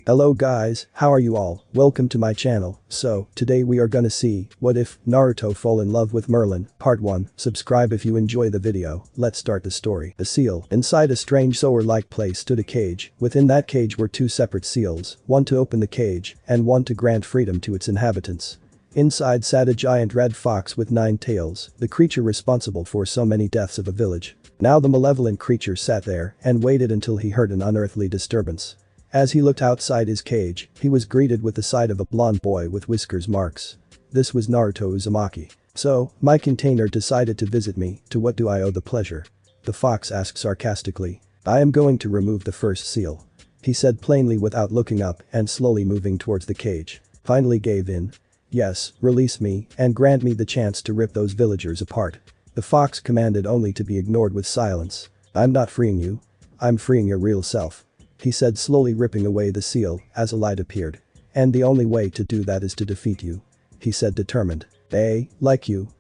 Hello guys, how are you all? Welcome to my channel. So, today we are gonna see, what if Naruto fall in love with Merlin, part 1. Subscribe if you enjoy the video. Let's start the story. A seal. Inside a strange sewer-like place stood a cage. Within that cage were two separate seals, one to open the cage, and one to grant freedom to its inhabitants. Inside sat a giant red fox with 9 tails, the creature responsible for so many deaths of a village. Now the malevolent creature sat there and waited until he heard an unearthly disturbance. As he looked outside his cage, he was greeted with the sight of a blonde boy with whiskers marks. This was Naruto Uzumaki. "So, my container decided to visit me, to what do I owe the pleasure?" the fox asked sarcastically. "I am going to remove the first seal," he said plainly without looking up and slowly moving towards the cage. Finally gave in. "Yes, release me and grant me the chance to rip those villagers apart." The fox commanded only to be ignored with silence. "I'm not freeing you. I'm freeing your real self," he said slowly ripping away the seal as a light appeared. "And the only way to do that is to defeat you," he said determined. Like you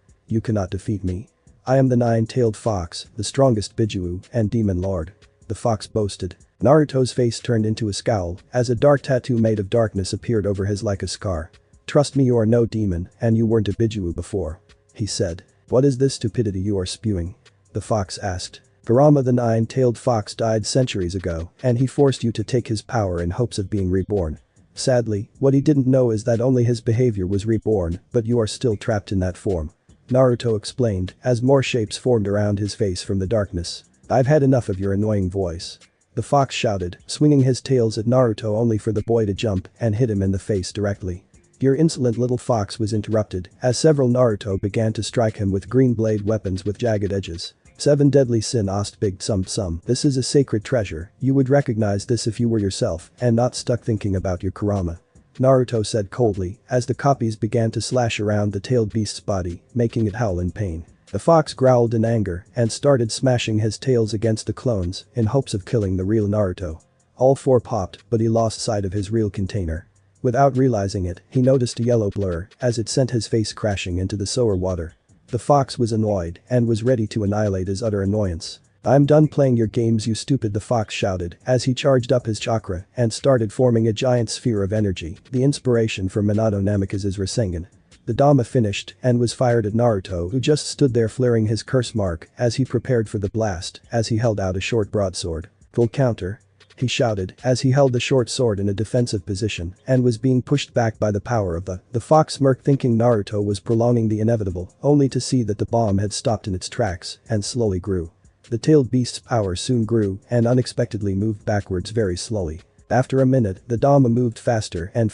cannot defeat me. I am the 9-tailed fox, the strongest Bijuu and demon lord," the fox boasted. Naruto's face turned into a scowl as a dark tattoo made of darkness appeared over his like a scar. "Trust me, you are no demon and you weren't a Bijuu before," he said. "What is this stupidity you are spewing?" the fox asked. "Kurama the 9-tailed fox died centuries ago and he forced you to take his power in hopes of being reborn. Sadly, what he didn't know is that only his behavior was reborn, but you are still trapped in that form," Naruto explained as more shapes formed around his face from the darkness. "I've had enough of your annoying voice," the fox shouted, swinging his tails at Naruto only for the boy to jump and hit him in the face directly. "Your insolent little fox," was interrupted as several Naruto began to strike him with green blade weapons with jagged edges. "7 deadly sin ost big sum. This is a sacred treasure, you would recognize this if you were yourself and not stuck thinking about your Kurama," Naruto said coldly as the copies began to slash around the tailed beast's body, making it howl in pain. The fox growled in anger and started smashing his tails against the clones in hopes of killing the real Naruto. All 4 popped, but he lost sight of his real container. Without realizing it, he noticed a yellow blur as it sent his face crashing into the sewer water. The fox was annoyed and was ready to annihilate his utter annoyance. "I'm done playing your games, you stupid," the fox shouted as he charged up his chakra and started forming a giant sphere of energy, the inspiration for Minato Namikaze's Rasengan. The Dama finished and was fired at Naruto, who just stood there flaring his curse mark as he prepared for the blast as he held out a short broadsword. "Full counter," he shouted as he held the short sword in a defensive position and was being pushed back by the power of the fox smirked, thinking Naruto was prolonging the inevitable, only to see that the bomb had stopped in its tracks and slowly grew. The tailed beast's power soon grew and unexpectedly moved backwards very slowly. After a minute, the Dama moved faster and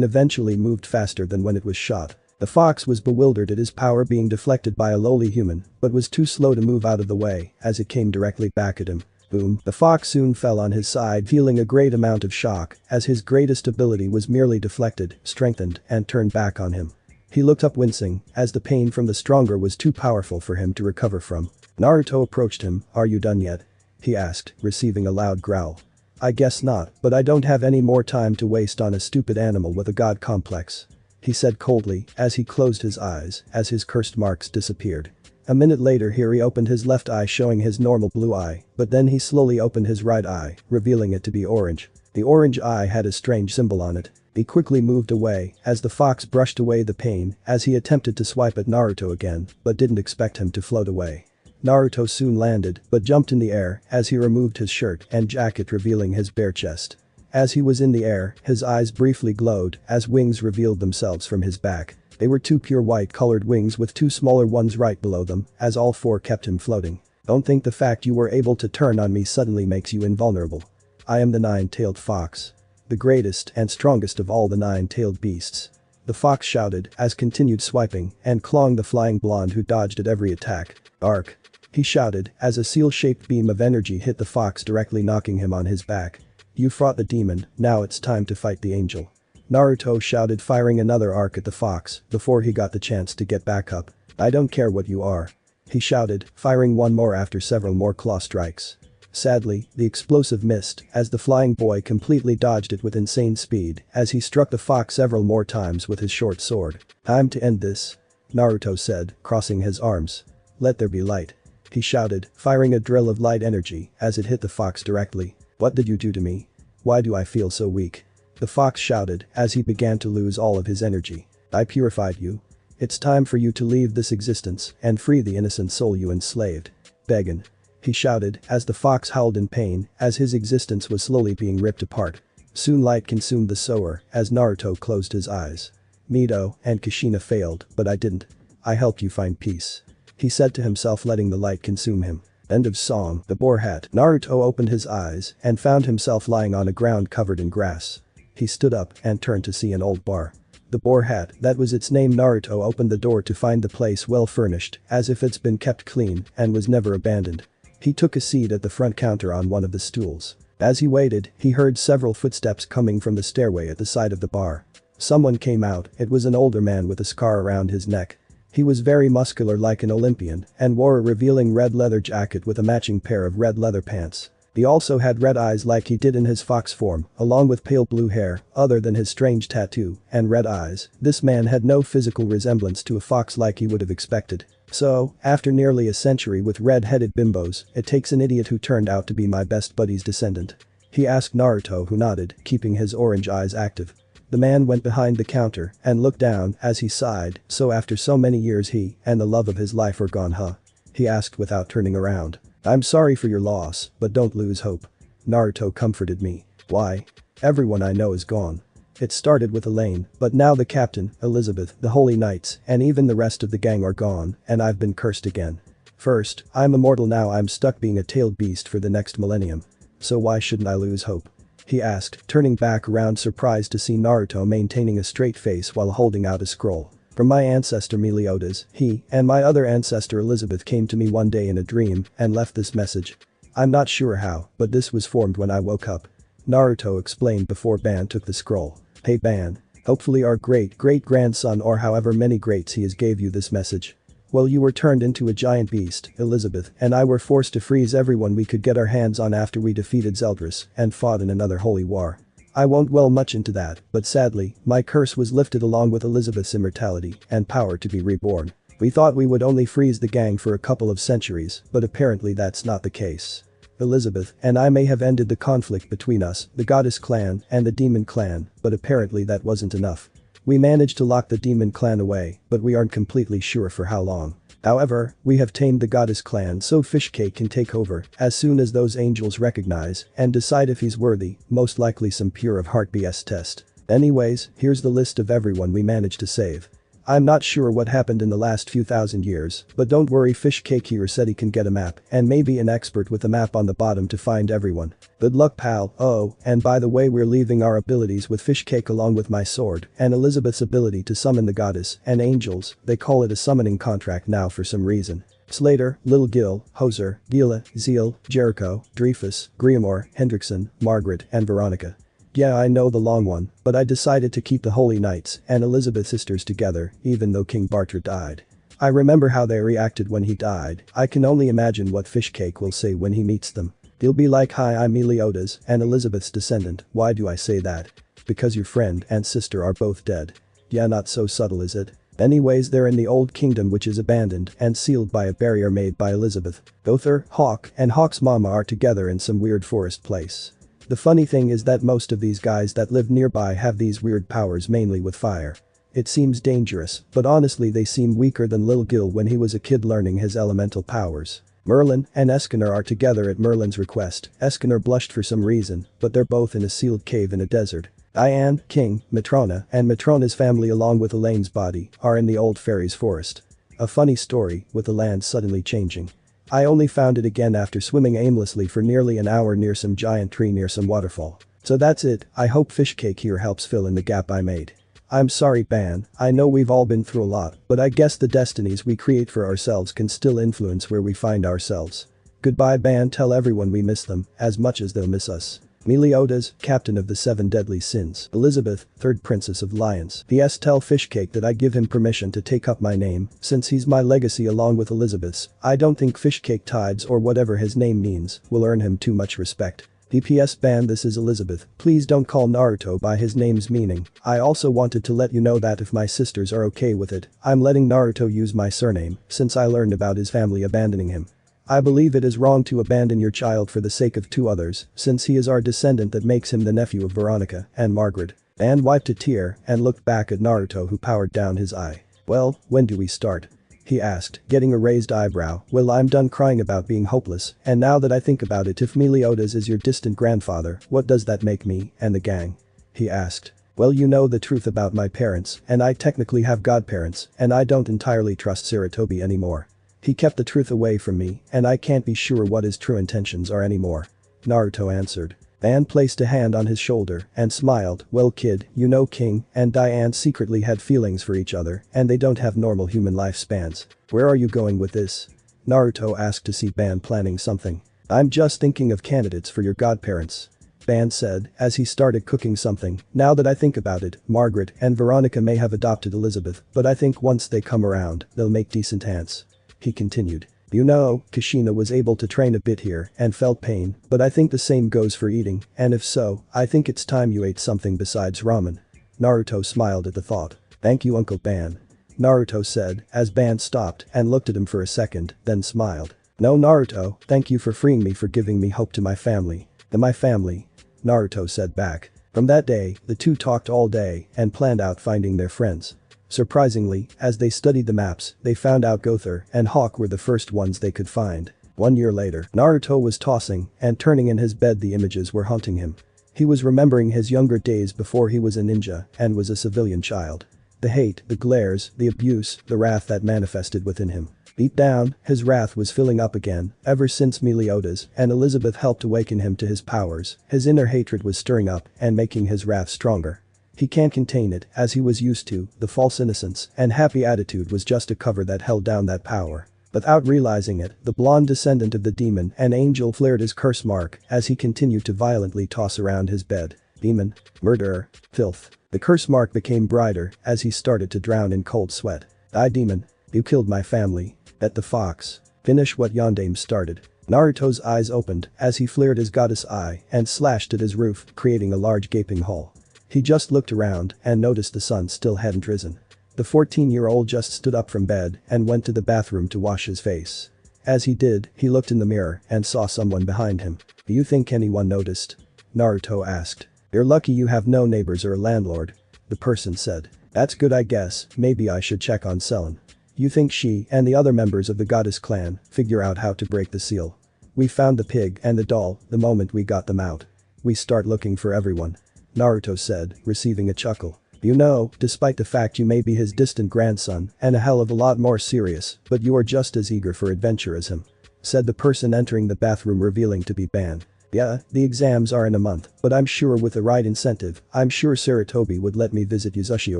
eventually moved faster than when it was shot. The fox was bewildered at his power being deflected by a lowly human, but was too slow to move out of the way as it came directly back at him. Boom. The fox soon fell on his side, feeling a great amount of shock as his greatest ability was merely deflected, strengthened, and turned back on him. He looked up wincing as the pain from the stronger was too powerful for him to recover from. Naruto approached him. "Are you done yet?" he asked, receiving a loud growl. "I guess not, but I don't have any more time to waste on a stupid animal with a god complex," he said coldly as he closed his eyes as his cursed marks disappeared. A minute later he opened his left eye, showing his normal blue eye, but then he slowly opened his right eye, revealing it to be orange. The orange eye had a strange symbol on it. He quickly moved away as the fox brushed away the pain as he attempted to swipe at Naruto again, but didn't expect him to float away. Naruto soon landed but jumped in the air as he removed his shirt and jacket, revealing his bare chest. As he was in the air, his eyes briefly glowed as wings revealed themselves from his back. They were 2 pure white-colored wings with 2 smaller ones right below them as all 4 kept him floating. "Don't think the fact you were able to turn on me suddenly makes you invulnerable. I am the 9-tailed fox, the greatest and strongest of all the 9-tailed beasts," the fox shouted as continued swiping and clawing the flying blonde who dodged at every attack. "Arc," he shouted as a seal-shaped beam of energy hit the fox, directly knocking him on his back. "You fought the demon, now it's time to fight the angel," Naruto shouted, firing another arc at the fox before he got the chance to get back up. "I don't care what you are," he shouted, firing one more after several more claw strikes. Sadly, the explosive missed as the flying boy completely dodged it with insane speed as he struck the fox several more times with his short sword. "Time to end this," Naruto said, crossing his arms. "Let there be light," he shouted, firing a drill of light energy as it hit the fox directly. "What did you do to me? Why do I feel so weak?" the fox shouted as he began to lose all of his energy. I purified you. It's time for you to leave this existence and free the innocent soul you enslaved. Beggin'. He shouted as the fox howled in pain as his existence was slowly being ripped apart. Soon light consumed the sower as Naruto closed his eyes. Mito and Kushina failed, but I didn't. I helped you find peace. He said to himself, letting the light consume him. End of song. The boar hat. Naruto opened his eyes and found himself lying on a ground covered in grass. He stood up and turned to see an old bar. The boar hat, that was its name. Naruto opened the door to find the place well furnished, as if it's been kept clean and was never abandoned. He took a seat at the front counter on one of the stools. As he waited, he heard several footsteps coming from the stairway at the side of the bar. Someone came out. It was an older man with a scar around his neck. He was very muscular like an Olympian and wore a revealing red leather jacket with a matching pair of red leather pants. He also had red eyes like he did in his fox form, along with pale blue hair, other than his strange tattoo, and red eyes. This man had no physical resemblance to a fox like he would have expected. So, after nearly a century with red-headed bimbos, it takes an idiot who turned out to be my best buddy's descendant. He asked Naruto, who nodded, keeping his orange eyes active. The man went behind the counter and looked down as he sighed. So after so many years he and the love of his life are gone, huh? He asked without turning around. I'm sorry for your loss, but don't lose hope. Naruto comforted me. Why? Everyone I know is gone. It started with Elaine, but now the captain, Elizabeth, the holy knights, and even the rest of the gang are gone, and I've been cursed again. First, I'm immortal, now I'm stuck being a tailed beast for the next millennium. So why shouldn't I lose hope? He asked, turning back around surprised to see Naruto maintaining a straight face while holding out a scroll. From my ancestor Meliodas, he and my other ancestor Elizabeth came to me one day in a dream and left this message. I'm not sure how, but this was formed when I woke up. Naruto explained before Ban took the scroll. Hey Ban. Hopefully our great-great-grandson or however many greats he is gave you this message. Well, you were turned into a giant beast, Elizabeth and I were forced to freeze everyone we could get our hands on after we defeated Zeldris and fought in another holy war. I won't dwell much into that, but sadly, my curse was lifted along with Elizabeth's immortality and power to be reborn. We thought we would only freeze the gang for a couple of centuries, but apparently that's not the case. Elizabeth and I may have ended the conflict between us, the goddess clan and the demon clan, but apparently that wasn't enough. We managed to lock the demon clan away, but we aren't completely sure for how long. However, we have tamed the goddess clan so Fishcake can take over as soon as those angels recognize and decide if he's worthy, most likely some pure of heart BS test. Anyways, here's the list of everyone we managed to save. I'm not sure what happened in the last few thousand years, but don't worry, Fishcake here said he can get a map and maybe an expert with a map on the bottom to find everyone. Good luck, pal. Oh, and by the way, we're leaving our abilities with Fishcake along with my sword and Elizabeth's ability to summon the goddess and angels. They call it a summoning contract now for some reason. Slater, Lil Gil, Hoser, Gila, Zeal, Jericho, Dreyfus, Griamore, Hendrickson, Margaret, and Veronica. Yeah, I know the long one, but I decided to keep the Holy Knights and Elizabeth sisters together even though King Barter died. I remember how they reacted when he died. I can only imagine what Fishcake will say when he meets them. He'll be like, hi, I'm Meliodas and Elizabeth's descendant. Why do I say that? Because your friend and sister are both dead. Yeah, not so subtle is it? Anyways, they're in the old kingdom which is abandoned and sealed by a barrier made by Elizabeth. Gother, Hawk, and Hawk's mama are together in some weird forest place. The funny thing is that most of these guys that live nearby have these weird powers, mainly with fire. It seems dangerous, but honestly they seem weaker than Lil Gil when he was a kid learning his elemental powers. Merlin and Escanor are together at Merlin's request. Escanor blushed for some reason, but they're both in a sealed cave in a desert. Diane, King, Matrona, and Matrona's family along with Elaine's body are in the old fairies forest. A funny story, with the land suddenly changing. I only found it again after swimming aimlessly for nearly an hour near some giant tree near some waterfall. So that's it. I hope Fishcake here helps fill in the gap I made. I'm sorry, Ban, I know we've all been through a lot, but I guess the destinies we create for ourselves can still influence where we find ourselves. Goodbye, Ban, tell everyone we miss them as much as they'll miss us. Meliodas, captain of the 7 deadly sins. Elizabeth, 3rd princess of lions. P.S. Tell Fishcake that I give him permission to take up my name, since he's my legacy along with Elizabeth's. I don't think Fishcake Tides or whatever his name means will earn him too much respect. DPS Ban, this is Elizabeth. Please don't call Naruto by his name's meaning. I also wanted to let you know that if my sisters are okay with it, I'm letting Naruto use my surname, since I learned about his family abandoning him. I believe it is wrong to abandon your child for the sake of two others, since he is our descendant that makes him the nephew of Veronica and Margaret. Ban wiped a tear and looked back at Naruto, who powered down his eye. Well, when do we start? He asked, getting a raised eyebrow. Well, I'm done crying about being hopeless, and now that I think about it, if Meliodas is your distant grandfather, what does that make me and the gang? He asked. Well, you know the truth about my parents, and I technically have godparents, and I don't entirely trust Sarutobi anymore. He kept the truth away from me, and I can't be sure what his true intentions are anymore. Naruto answered. Ban placed a hand on his shoulder and smiled. Well, kid, you know King and Diane secretly had feelings for each other, and they don't have normal human lifespans. Where are you going with this? Naruto asked to see Ban planning something. I'm just thinking of candidates for your godparents. Ban said as he started cooking something. Now that I think about it, Margaret and Veronica may have adopted Elizabeth, but I think once they come around, they'll make decent aunts. He continued. You know, Kushina was able to train a bit here and felt pain, but I think the same goes for eating, and if so, I think it's time you ate something besides ramen. Naruto smiled at the thought. Thank you, Uncle Ban. Naruto said as Ban stopped and looked at him for a second, then smiled. No, Naruto, thank you for freeing me, for giving me hope to my family. My family. Naruto said back. From that day, the two talked all day and planned out finding their friends. Surprisingly, as they studied the maps, they found out Gother and Hawk were the first ones they could find. 1 year later, Naruto was tossing and turning in his bed. The images were haunting him. He was remembering his younger days before he was a ninja and was a civilian child. The hate, the glares, the abuse, the wrath that manifested within him. Deep down, his wrath was filling up again. Ever since Meliodas and Elizabeth helped awaken him to his powers, his inner hatred was stirring up and making his wrath stronger. He can't contain it, as he was used to. The false innocence and happy attitude was just a cover that held down that power. Without realizing it, the blonde descendant of the demon and angel flared his curse mark as he continued to violently toss around his bed. Demon. Murderer. Filth. The curse mark became brighter as he started to drown in cold sweat. Die, demon. You killed my family. Bet the fox. Finish what Yondaime started. Naruto's eyes opened as he flared his goddess eye and slashed at his roof, creating a large gaping hole. He just looked around and noticed the sun still hadn't risen. The 14-year-old just stood up from bed and went to the bathroom to wash his face. As he did, he looked in the mirror and saw someone behind him. Do you think anyone noticed? Naruto asked. You're lucky you have no neighbors or a landlord. The person said. That's good, I guess. Maybe I should check on Selin. You think she and the other members of the goddess clan figure out how to break the seal? We found the pig and the doll the moment we got them out. We start looking for everyone. Naruto said, receiving a chuckle. You know, despite the fact you may be his distant grandson and a hell of a lot more serious, but you are just as eager for adventure as him. Said the person entering the bathroom, revealing to be Ban. Yeah, the exams are in a month, but I'm sure with the right incentive, I'm sure Sarutobi would let me visit Yuzushio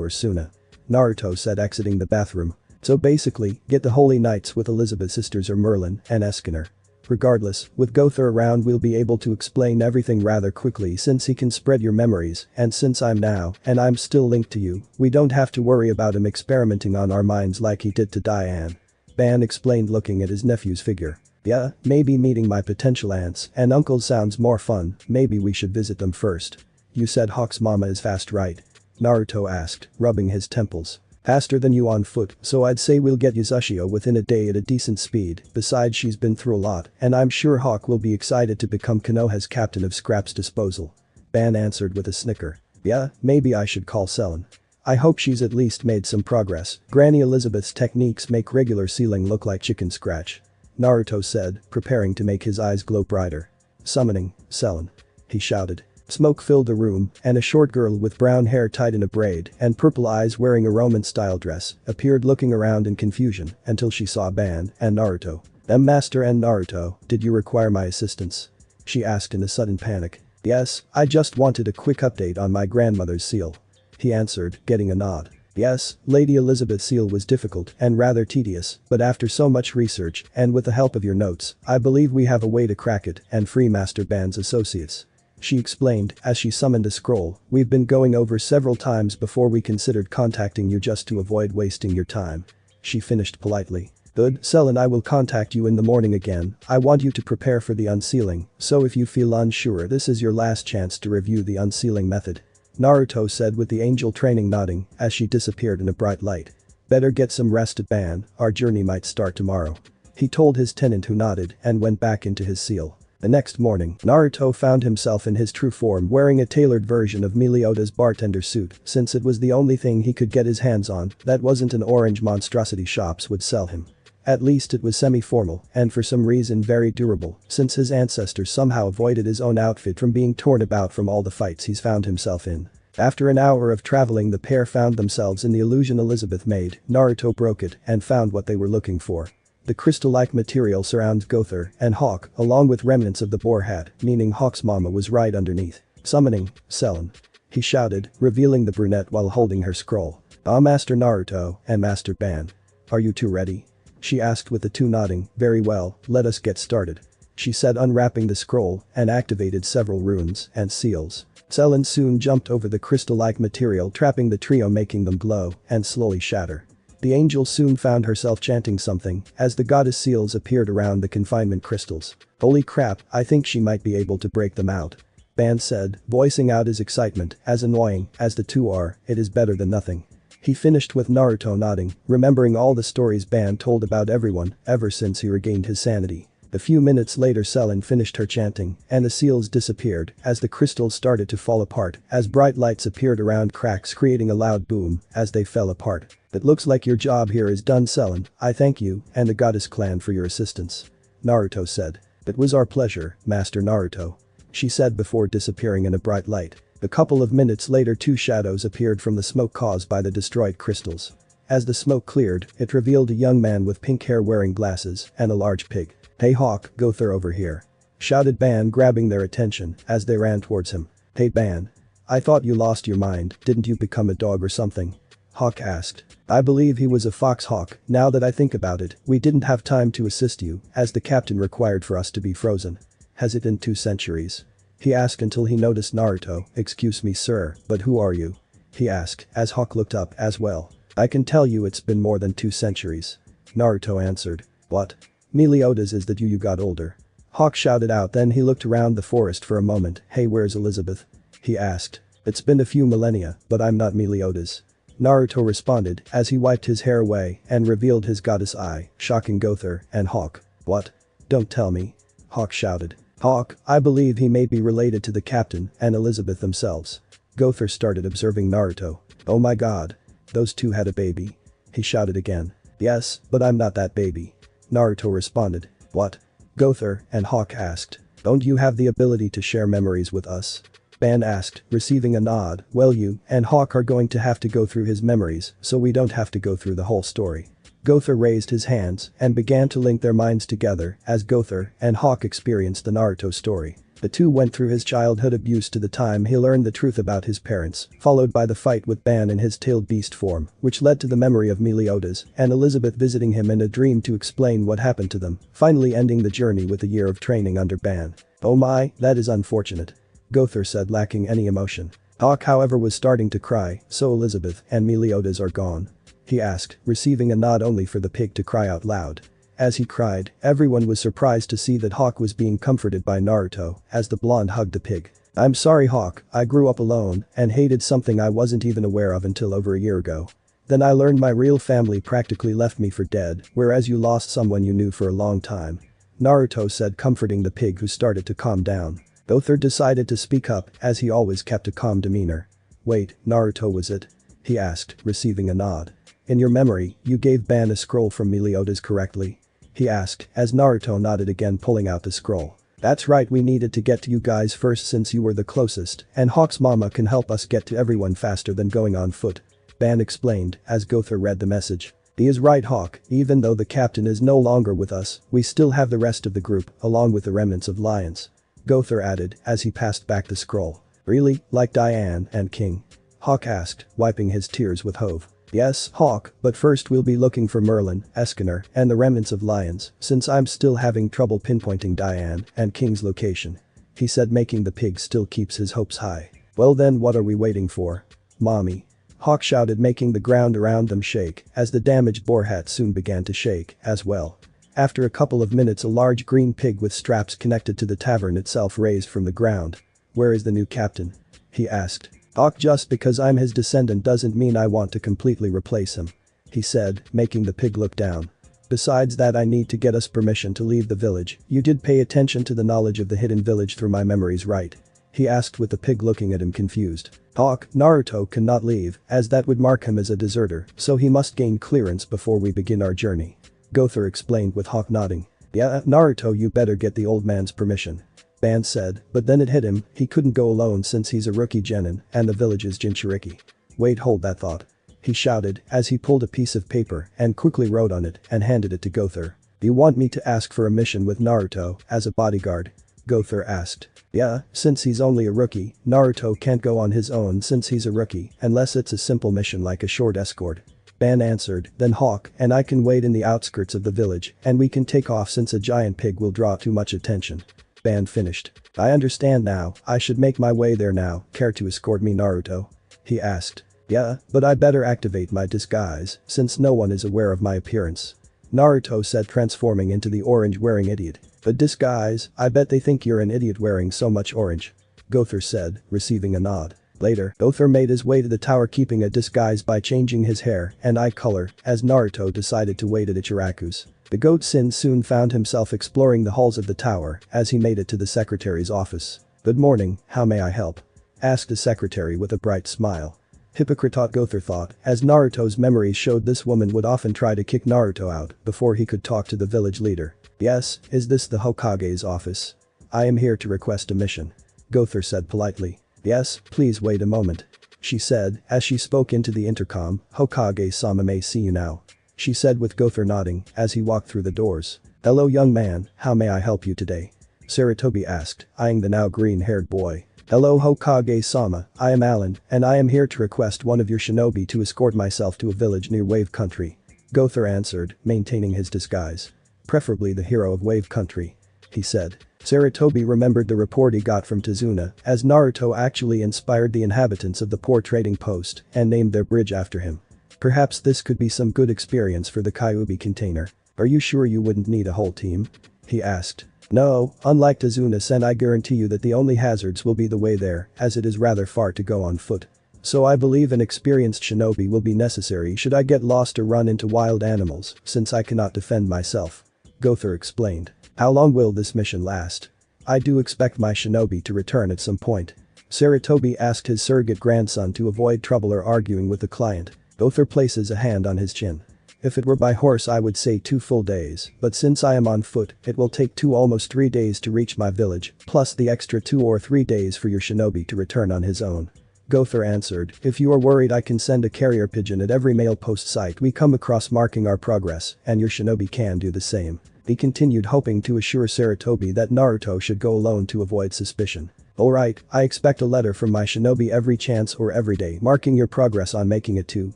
or Suna. Naruto said, exiting the bathroom. So basically, get the Holy Knights with Elizabeth's sisters or Merlin and Eskener. Regardless, with Gother around we'll be able to explain everything rather quickly, since he can spread your memories, and since I'm still linked to you, we don't have to worry about him experimenting on our minds like he did to Diane. Ban explained, looking at his nephew's figure. Yeah, maybe meeting my potential aunts and uncles sounds more fun. Maybe we should visit them first. You said Hawk's mama is fast, right? Naruto asked, rubbing his temples. Faster than you on foot, so I'd say we'll get Yuzushio within a day at a decent speed. Besides, she's been through a lot, and I'm sure Hawk will be excited to become Konoha's captain of scraps disposal. Ban answered with a snicker. Yeah, maybe I should call Selin. I hope she's at least made some progress. Granny Elizabeth's techniques make regular sealing look like chicken scratch. Naruto said, preparing to make his eyes glow brighter. Summoning, Selin. He shouted. Smoke filled the room, and a short girl with brown hair tied in a braid and purple eyes wearing a Roman-style dress appeared, looking around in confusion until she saw Ban and Naruto. Master and Naruto, did you require my assistance? She asked in a sudden panic. Yes, I just wanted a quick update on my grandmother's seal. He answered, getting a nod. Yes, Lady Elizabeth's seal was difficult and rather tedious, but after so much research and with the help of your notes, I believe we have a way to crack it and free Master Ban's associates. She explained as she summoned a scroll. We've been going over several times before we considered contacting you just to avoid wasting your time. She finished politely. Good, Selin, I will contact you in the morning again. I want you to prepare for the unsealing, so if you feel unsure, this is your last chance to review the unsealing method. Naruto said, with the angel training nodding as she disappeared in a bright light. Better get some rest, Ban, our journey might start tomorrow. He told his tenant, who nodded and went back into his seal. The next morning, Naruto found himself in his true form, wearing a tailored version of Meliodas' bartender suit, since it was the only thing he could get his hands on that wasn't an orange monstrosity shops would sell him. At least it was semi-formal, and for some reason very durable, since his ancestors somehow avoided his own outfit from being torn about from all the fights he's found himself in. After an hour of traveling, the pair found themselves in the illusion Elizabeth made. Naruto broke it and found what they were looking for. The crystal-like material surrounds Gother and Hawk, along with remnants of the boar hat, meaning Hawk's mama was right underneath. Summoning, Selin. He shouted, revealing the brunette while holding her scroll. "Ah, Master Naruto and Master Ban. Are you two ready?" She asked, with the two nodding. "Very well, let us get started," she said, unwrapping the scroll and activated several runes and seals. Selin soon jumped over the crystal-like material, trapping the trio, making them glow and slowly shatter. The angel soon found herself chanting something as the goddess seals appeared around the confinement crystals. "Holy crap, I think she might be able to break them out," Ban said, voicing out his excitement. "As annoying as the two are, it is better than nothing." He finished with Naruto nodding, remembering all the stories Ban told about everyone ever since he regained his sanity. A few minutes later, Selin finished her chanting and the seals disappeared as the crystals started to fall apart as bright lights appeared around cracks, creating a loud boom as they fell apart. "It looks like your job here is done, Selin. I thank you and the goddess clan for your assistance," Naruto said. "It was our pleasure, Master Naruto," she said before disappearing in a bright light. A couple of minutes later, two shadows appeared from the smoke caused by the destroyed crystals. As the smoke cleared, it revealed a young man with pink hair wearing glasses and a large pig. "Hey Hawk, Gother over here," shouted Ban, grabbing their attention as they ran towards him. "Hey Ban. I thought you lost your mind, didn't you become a dog or something?" Hawk asked. "I believe he was a fox, Hawk. Now that I think about it, we didn't have time to assist you as the captain required for us to be frozen. Has it been 2 centuries?" he asked until he noticed Naruto. "Excuse me sir, but who are you?" he asked as Hawk looked up as well. "I can tell you it's been more than 2 centuries," Naruto answered. "What? Meliodas, is that you got older?" Hawk shouted out, then he looked around the forest for a moment. "Hey, where's Elizabeth?" he asked. "It's been a few millennia, but I'm not Meliodas," Naruto responded as he wiped his hair away and revealed his goddess eye, shocking Gother and Hawk. "What? Don't tell me," Hawk shouted. "Hawk, I believe he may be related to the captain and Elizabeth themselves." Gother started observing Naruto. "Oh my god. Those two had a baby?" he shouted again. "Yes, but I'm not that baby," Naruto responded. "What?" Gother and Hawk asked. "Don't you have the ability to share memories with us?" Ban asked, receiving a nod. "Well, you and Hawk are going to have to go through his memories so we don't have to go through the whole story." Gother raised his hands and began to link their minds together as Gother and Hawk experienced the Naruto story. The two went through his childhood abuse to the time he learned the truth about his parents, followed by the fight with Ban in his tailed beast form, which led to the memory of Meliodas and Elizabeth visiting him in a dream to explain what happened to them, finally ending the journey with a year of training under Ban. "Oh my, that is unfortunate," Gother said, lacking any emotion. Hawk, however, was starting to cry. "So Elizabeth and Meliodas are gone?" he asked, receiving a nod only for the pig to cry out loud. As he cried, everyone was surprised to see that Hawk was being comforted by Naruto as the blonde hugged the pig. "I'm sorry Hawk, I grew up alone and hated something I wasn't even aware of until over a year ago. Then I learned my real family practically left me for dead, whereas you lost someone you knew for a long time," Naruto said, comforting the pig, who started to calm down. Gother decided to speak up as he always kept a calm demeanor. "Wait, Naruto, was it?" he asked, receiving a nod. "In your memory, you gave Ban a scroll from Meliodas, correctly?" he asked as Naruto nodded again, pulling out the scroll. "That's right, we needed to get to you guys first since you were the closest, and Hawk's mama can help us get to everyone faster than going on foot," Ban explained as Gother read the message. "He is right, Hawk, even though the captain is no longer with us, we still have the rest of the group along with the remnants of lions," Gother added as he passed back the scroll. "Really, like Diane and King?" Hawk asked, wiping his tears with Hove. "Yes, Hawk, but first we'll be looking for Merlin, Eskener, and the remnants of lions, since I'm still having trouble pinpointing Diane and King's location," he said, making the pig still keeps his hopes high. "Well then, what are we waiting for? Mommy?" Hawk shouted, making the ground around them shake as the damaged boar hat soon began to shake as well. After a couple of minutes, a large green pig with straps connected to the tavern itself raised from the ground. "Where is the new captain?" he asked. "Hawk, just because I'm his descendant doesn't mean I want to completely replace him," he said, making the pig look down. Besides that, I need to get us permission to leave the village. You did pay attention to the knowledge of the hidden village through my memories, right? He asked with the pig looking at him confused. Hawk, Naruto cannot leave, as that would mark him as a deserter, so he must gain clearance before we begin our journey. Gother explained with Hawk nodding. Yeah, Naruto, you better get the old man's permission. Ban said, but then it hit him, he couldn't go alone since he's a rookie genin and the village is Jinchuriki. Wait, hold that thought. He shouted as he pulled a piece of paper and quickly wrote on it and handed it to Gother. You want me to ask for a mission with Naruto as a bodyguard? Gother asked. Yeah, since he's only a rookie, Naruto can't go on his own since he's a rookie unless it's a simple mission like a short escort. Ban answered, then Hawk and I can wait in the outskirts of the village and we can take off since a giant pig will draw too much attention. Ban finished. I understand now, I should make my way there now, care to escort me Naruto? He asked. Yeah, but I better activate my disguise since no one is aware of my appearance. Naruto said, transforming into the orange-wearing idiot. But disguise, I bet they think you're an idiot wearing so much orange. Gother said, receiving a nod. Later, Gother made his way to the tower keeping a disguise by changing his hair and eye color as Naruto decided to wait at Ichiraku's. The goat-sin soon found himself exploring the halls of the tower as he made it to the secretary's office. Good morning, how may I help? Asked the secretary with a bright smile. Hypocrite, Gother thought, as Naruto's memories showed this woman would often try to kick Naruto out before he could talk to the village leader. Yes, is this the Hokage's office? I am here to request a mission. Gother said politely. Yes, please wait a moment. She said as she spoke into the intercom, Hokage-sama may see you now. She said with Gother nodding as he walked through the doors. Hello young man, how may I help you today? Sarutobi asked, eyeing the now green-haired boy. Hello Hokage-sama, I am Alan, and I am here to request one of your shinobi to escort myself to a village near Wave Country. Gother answered, maintaining his disguise. Preferably the hero of Wave Country. He said. Sarutobi remembered the report he got from Tazuna, as Naruto actually inspired the inhabitants of the poor trading post and named their bridge after him. Perhaps this could be some good experience for the Kyuubi container. Are you sure you wouldn't need a whole team? He asked. No, unlike Tazuna-sen, I guarantee you that the only hazards will be the way there, as it is rather far to go on foot. So I believe an experienced shinobi will be necessary should I get lost or run into wild animals, since I cannot defend myself. Gother explained. How long will this mission last? I do expect my shinobi to return at some point. Sarutobi asked his surrogate grandson to avoid trouble or arguing with the client. Gother places a hand on his chin. If it were by horse I would say 2 full days, but since I am on foot, it will take 2 almost 3 days to reach my village, plus the extra 2 or 3 days for your shinobi to return on his own. Gother answered, if you are worried I can send a carrier pigeon at every mail post site we come across marking our progress, and your shinobi can do the same. He continued, hoping to assure Sarutobi that Naruto should go alone to avoid suspicion. Alright, I expect a letter from my shinobi every chance or every day marking your progress on making it to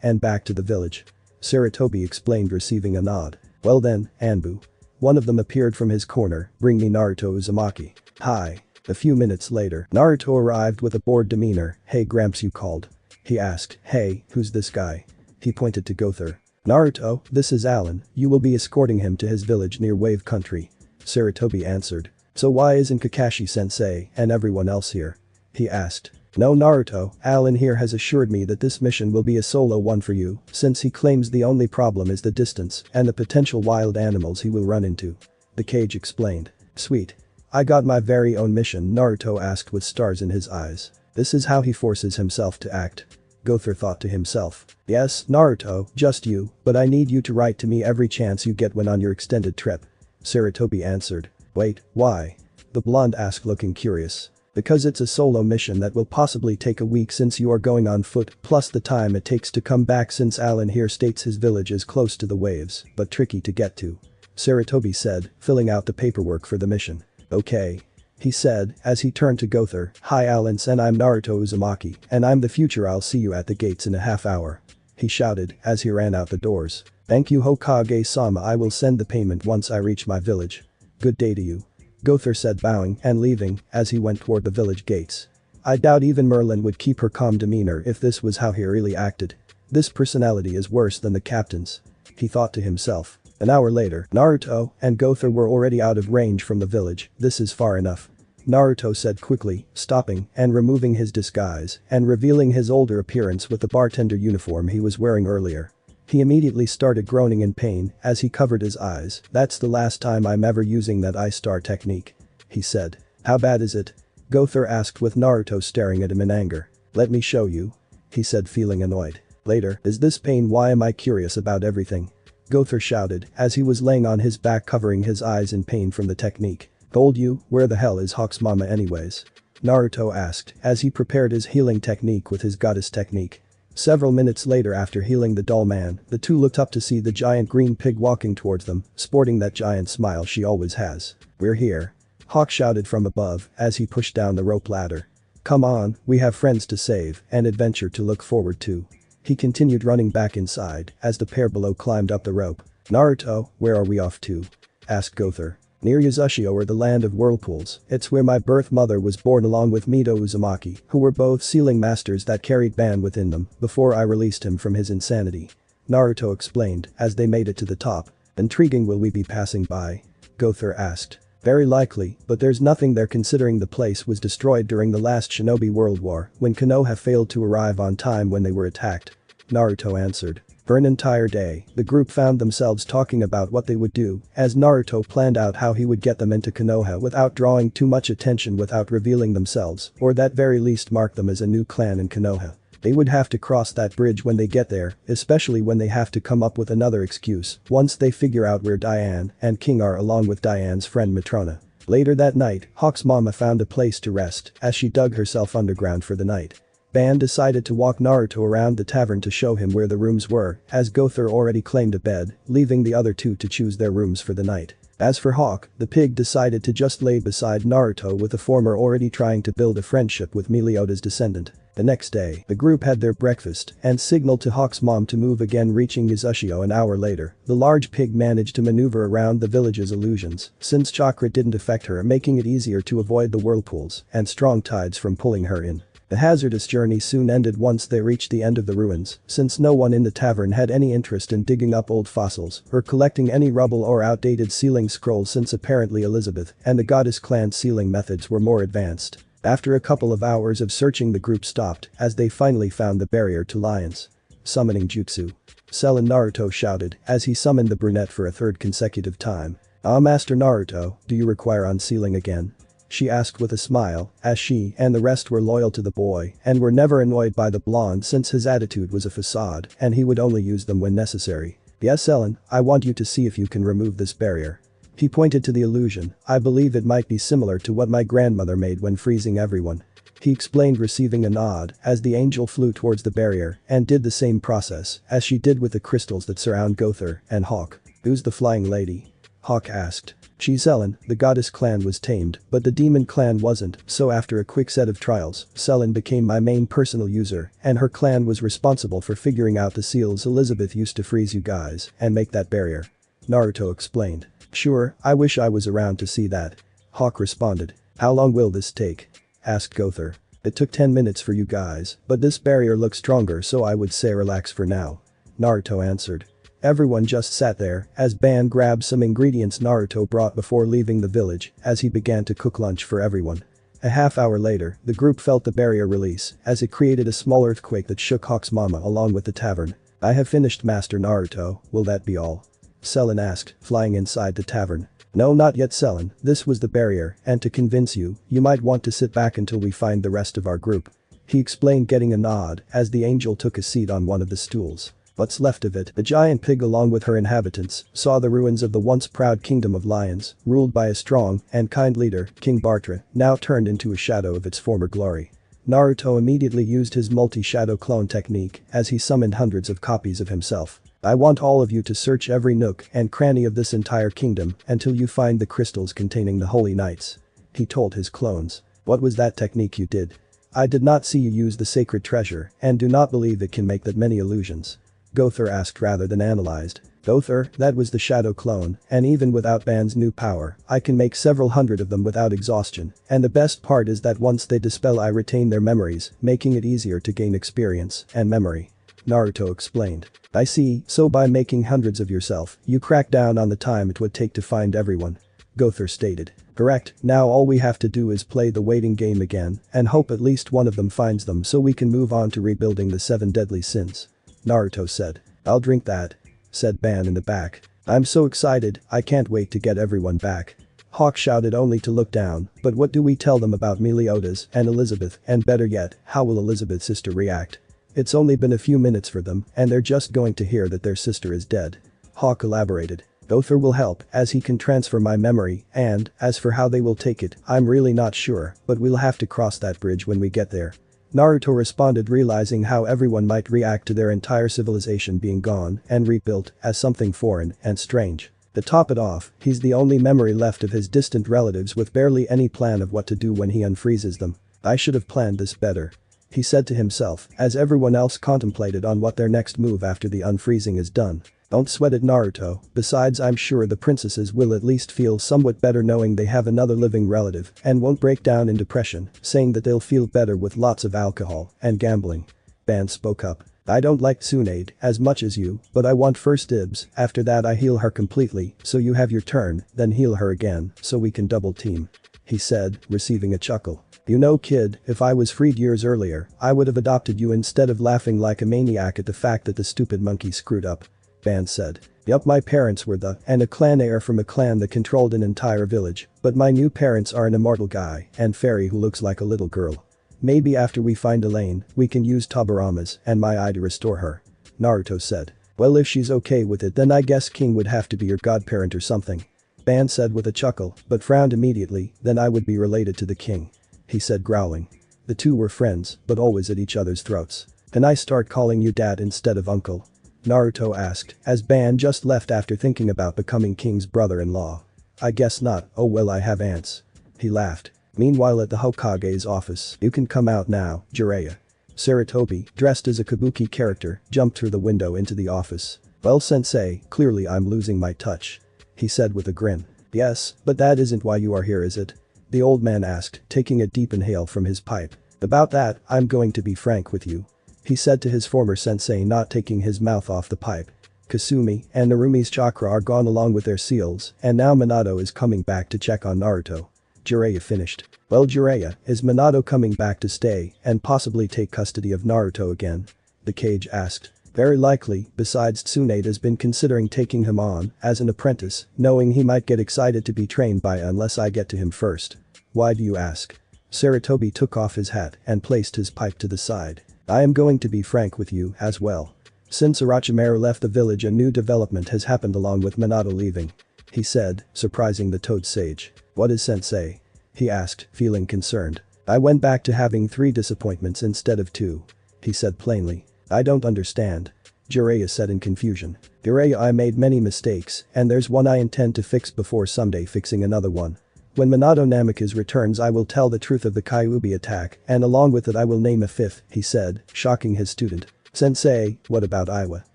and back to the village. Sarutobi explained, receiving a nod. Well then, Anbu. One of them appeared from his corner, bring me Naruto Uzumaki. Hi. A few minutes later, Naruto arrived with a bored demeanor. Hey Gramps, you called? He asked. Hey, who's this guy? He pointed to Gother. Naruto, this is Alan, you will be escorting him to his village near Wave Country. Sarutobi answered. So why isn't Kakashi-sensei and everyone else here? He asked. No Naruto, Alan here has assured me that this mission will be a solo one for you, since he claims the only problem is the distance and the potential wild animals he will run into. The cage explained. Sweet. I got my very own mission, Naruto asked with stars in his eyes. This is how he forces himself to act. Gother thought to himself. Yes, Naruto, just you, but I need you to write to me every chance you get when on your extended trip. Sarutobi answered. Wait, why? The blonde asked, looking curious. Because it's a solo mission that will possibly take a week since you are going on foot, plus the time it takes to come back since Alan here states his village is close to the waves, but tricky to get to. Sarutobi said, filling out the paperwork for the mission. Okay. He said, as he turned to Gother. Hi Alan-sen, I'm Naruto Uzumaki, and I'm the future, I'll see you at the gates in a half hour. He shouted, as he ran out the doors. Thank you Hokage-sama, I will send the payment once I reach my village. Good day to you. Gother said, bowing and leaving as he went toward the village gates. I doubt even Merlin would keep her calm demeanor if this was how he really acted. This personality is worse than the captain's. He thought to himself. An hour later, Naruto and Gother were already out of range from the village. This is far enough. Naruto said quickly, stopping and removing his disguise and revealing his older appearance with the bartender uniform he was wearing earlier. He immediately started groaning in pain as he covered his eyes. "That's the last time I'm ever using that ice star technique," he said. "How bad is it?" Gother asked with Naruto staring at him in anger. "Let me show you," he said, feeling annoyed. Later, "Is this pain? Why am I curious about everything?" Gother shouted as he was laying on his back covering his eyes in pain from the technique. "Told you, where the hell is Hawk's mama anyways?" Naruto asked as he prepared his healing technique with his goddess technique. Several minutes later, after healing the doll man, the two looked up to see the giant green pig walking towards them, sporting that giant smile she always has. "We're here," Hawk shouted from above as he pushed down the rope ladder. "Come on, we have friends to save and adventure to look forward to." He continued running back inside as the pair below climbed up the rope. "Naruto, where are we off to?" asked Gother. "Near Yuzushio, or the land of whirlpools. It's where my birth mother was born along with Mito Uzumaki, who were both sealing masters that carried Ban within them before I released him from his insanity," Naruto explained as they made it to the top. "Intriguing. Will we be passing by?" Gother asked. "Very likely, but there's nothing there considering the place was destroyed during the last Shinobi World War when Konoha failed to arrive on time when they were attacked," Naruto answered. For an entire day, the group found themselves talking about what they would do, as Naruto planned out how he would get them into Konoha without drawing too much attention, without revealing themselves, or at very least mark them as a new clan in Konoha. They would have to cross that bridge when they get there, especially when they have to come up with another excuse once they figure out where Diane and King are along with Diane's friend Matrona. Later that night, Hawk's mama found a place to rest as she dug herself underground for the night. Ban decided to walk Naruto around the tavern to show him where the rooms were, as Gother already claimed a bed, leaving the other two to choose their rooms for the night. As for Hawk, the pig decided to just lay beside Naruto, with the former already trying to build a friendship with Melioda's descendant. The next day, the group had their breakfast and signaled to Hawk's mom to move again, reaching Yuzushio an hour later. The large pig managed to maneuver around the village's illusions since chakra didn't affect her, making it easier to avoid the whirlpools and strong tides from pulling her in. The hazardous journey soon ended once they reached the end of the ruins, since no one in the tavern had any interest in digging up old fossils or collecting any rubble or outdated sealing scrolls, since apparently Elizabeth and the goddess clan sealing methods were more advanced. After a couple of hours of searching, the group stopped as they finally found the barrier to lions. "Summoning jutsu," Selen Naruto shouted as he summoned the brunette for a third consecutive time. "Ah, Master Naruto, do you require unsealing again?" she asked with a smile, as she and the rest were loyal to the boy and were never annoyed by the blonde, since his attitude was a facade and he would only use them when necessary. "Yes, Ellen, I want you to see if you can remove this barrier." He pointed to the illusion. "I believe it might be similar to what my grandmother made when freezing everyone," he explained, receiving a nod as the angel flew towards the barrier and did the same process as she did with the crystals that surround Gother and Hawk. "Who's the flying lady?" Hawk asked. "She's Ellen." The goddess clan was tamed, but the demon clan wasn't, so after a quick set of trials, Selen became my main personal user, and her clan was responsible for figuring out the seals Elizabeth used to freeze you guys and make that barrier," Naruto explained. "Sure, I wish I was around to see that," Hawk responded. "How long will this take?" asked Gother. "It took 10 minutes for you guys, but this barrier looks stronger, so I would say relax for now," Naruto answered. Everyone just sat there as Ban grabbed some ingredients Naruto brought before leaving the village as he began to cook lunch for everyone. A half hour later, the group felt the barrier release as it created a small earthquake that shook Hawk's mama along with the tavern. "I have finished, Master Naruto, will that be all?" Selen asked, flying inside the tavern. "No, not yet, Selen, this was the barrier, and to convince you, you might want to sit back until we find the rest of our group," he explained, getting a nod as the angel took a seat on one of the stools. What's left of it, the giant pig along with her inhabitants saw the ruins of the once proud kingdom of lions, ruled by a strong and kind leader, King Bartra, now turned into a shadow of its former glory. Naruto immediately used his multi-shadow clone technique as he summoned hundreds of copies of himself. "I want all of you to search every nook and cranny of this entire kingdom until you find the crystals containing the holy knights," he told his clones. "What was that technique you did? I did not see you use the sacred treasure and do not believe it can make that many illusions," Gother asked rather than analyzed. "Gother, that was the shadow clone, and even without Ban's new power, I can make several hundred of them without exhaustion, and the best part is that once they dispel I retain their memories, making it easier to gain experience and memory," Naruto explained. "I see, so by making hundreds of yourself, you crack down on the time it would take to find everyone," Gother stated. "Correct, now all we have to do is play the waiting game again and hope at least one of them finds them so we can move on to rebuilding the 7 deadly sins," Naruto said. I'll drink that, said Ban in the back. I'm so excited, I can't wait to get everyone back. Hawk shouted only to look down, but what do we tell them about Meliodas and Elizabeth, and better yet, how will Elizabeth's sister react? It's only been a few minutes for them and they're just going to hear that their sister is dead. Hawk elaborated. Gopher will help as he can transfer my memory and, as for how they will take it, I'm really not sure, but we'll have to cross that bridge when we get there. Naruto responded realizing how everyone might react to their entire civilization being gone and rebuilt as something foreign and strange. To top it off, he's the only memory left of his distant relatives with barely any plan of what to do when he unfreezes them. I should have planned this better, he said to himself as everyone else contemplated on what their next move after the unfreezing is done. Don't sweat it, Naruto, besides I'm sure the princesses will at least feel somewhat better knowing they have another living relative and won't break down in depression, saying that they'll feel better with lots of alcohol and gambling. Ban spoke up. I don't like Tsunade as much as you, but I want first dibs, after that I heal her completely, so you have your turn, then heal her again, so we can double team, he said, receiving a chuckle. You know kid, if I was freed years earlier, I would have adopted you instead of laughing like a maniac at the fact that the stupid monkey screwed up. Ban said. Yup, my parents were and a clan heir from a clan that controlled an entire village, but my new parents are an immortal guy and fairy who looks like a little girl. Maybe after we find Elaine, we can use Tobiramas and my eye to restore her, Naruto said. Well, if she's okay with it then I guess King would have to be your godparent or something, Ban said with a chuckle, but frowned immediately, then I would be related to the king, he said growling. The two were friends, but always at each other's throats. Can I start calling you dad instead of uncle? Naruto asked, as Ban just left after thinking about becoming King's brother-in-law. I guess not, oh well I have aunts. He laughed. Meanwhile at the Hokage's office, you can come out now, Jiraiya. Sarutobi, dressed as a kabuki character, jumped through the window into the office. Well sensei, clearly I'm losing my touch, he said with a grin. Yes, but that isn't why you are here is it? The old man asked, taking a deep inhale from his pipe. About that, I'm going to be frank with you, he said to his former sensei not taking his mouth off the pipe. Kasumi and Narumi's chakra are gone along with their seals and now Minato is coming back to check on Naruto. Jiraiya finished. Well Jiraiya, is Minato coming back to stay and possibly take custody of Naruto again? The Cage asked. Very likely, besides Tsunade has been considering taking him on as an apprentice, knowing he might get excited to be trained by unless I get to him first. Why do you ask? Sarutobi took off his hat and placed his pipe to the side. I am going to be frank with you as well. Since Orochimaru left the village a new development has happened along with Minato leaving, he said, surprising the Toad Sage. What is sensei? He asked, feeling concerned. I went back to having 3 disappointments instead of 2, he said plainly. I don't understand, Jiraiya said in confusion. Jiraiya, I made many mistakes and there's one I intend to fix before someday fixing another one. When Minato Namikaze returns I will tell the truth of the Kyuubi attack and along with it I will name a 5th, he said, shocking his student. Sensei, what about Iwa?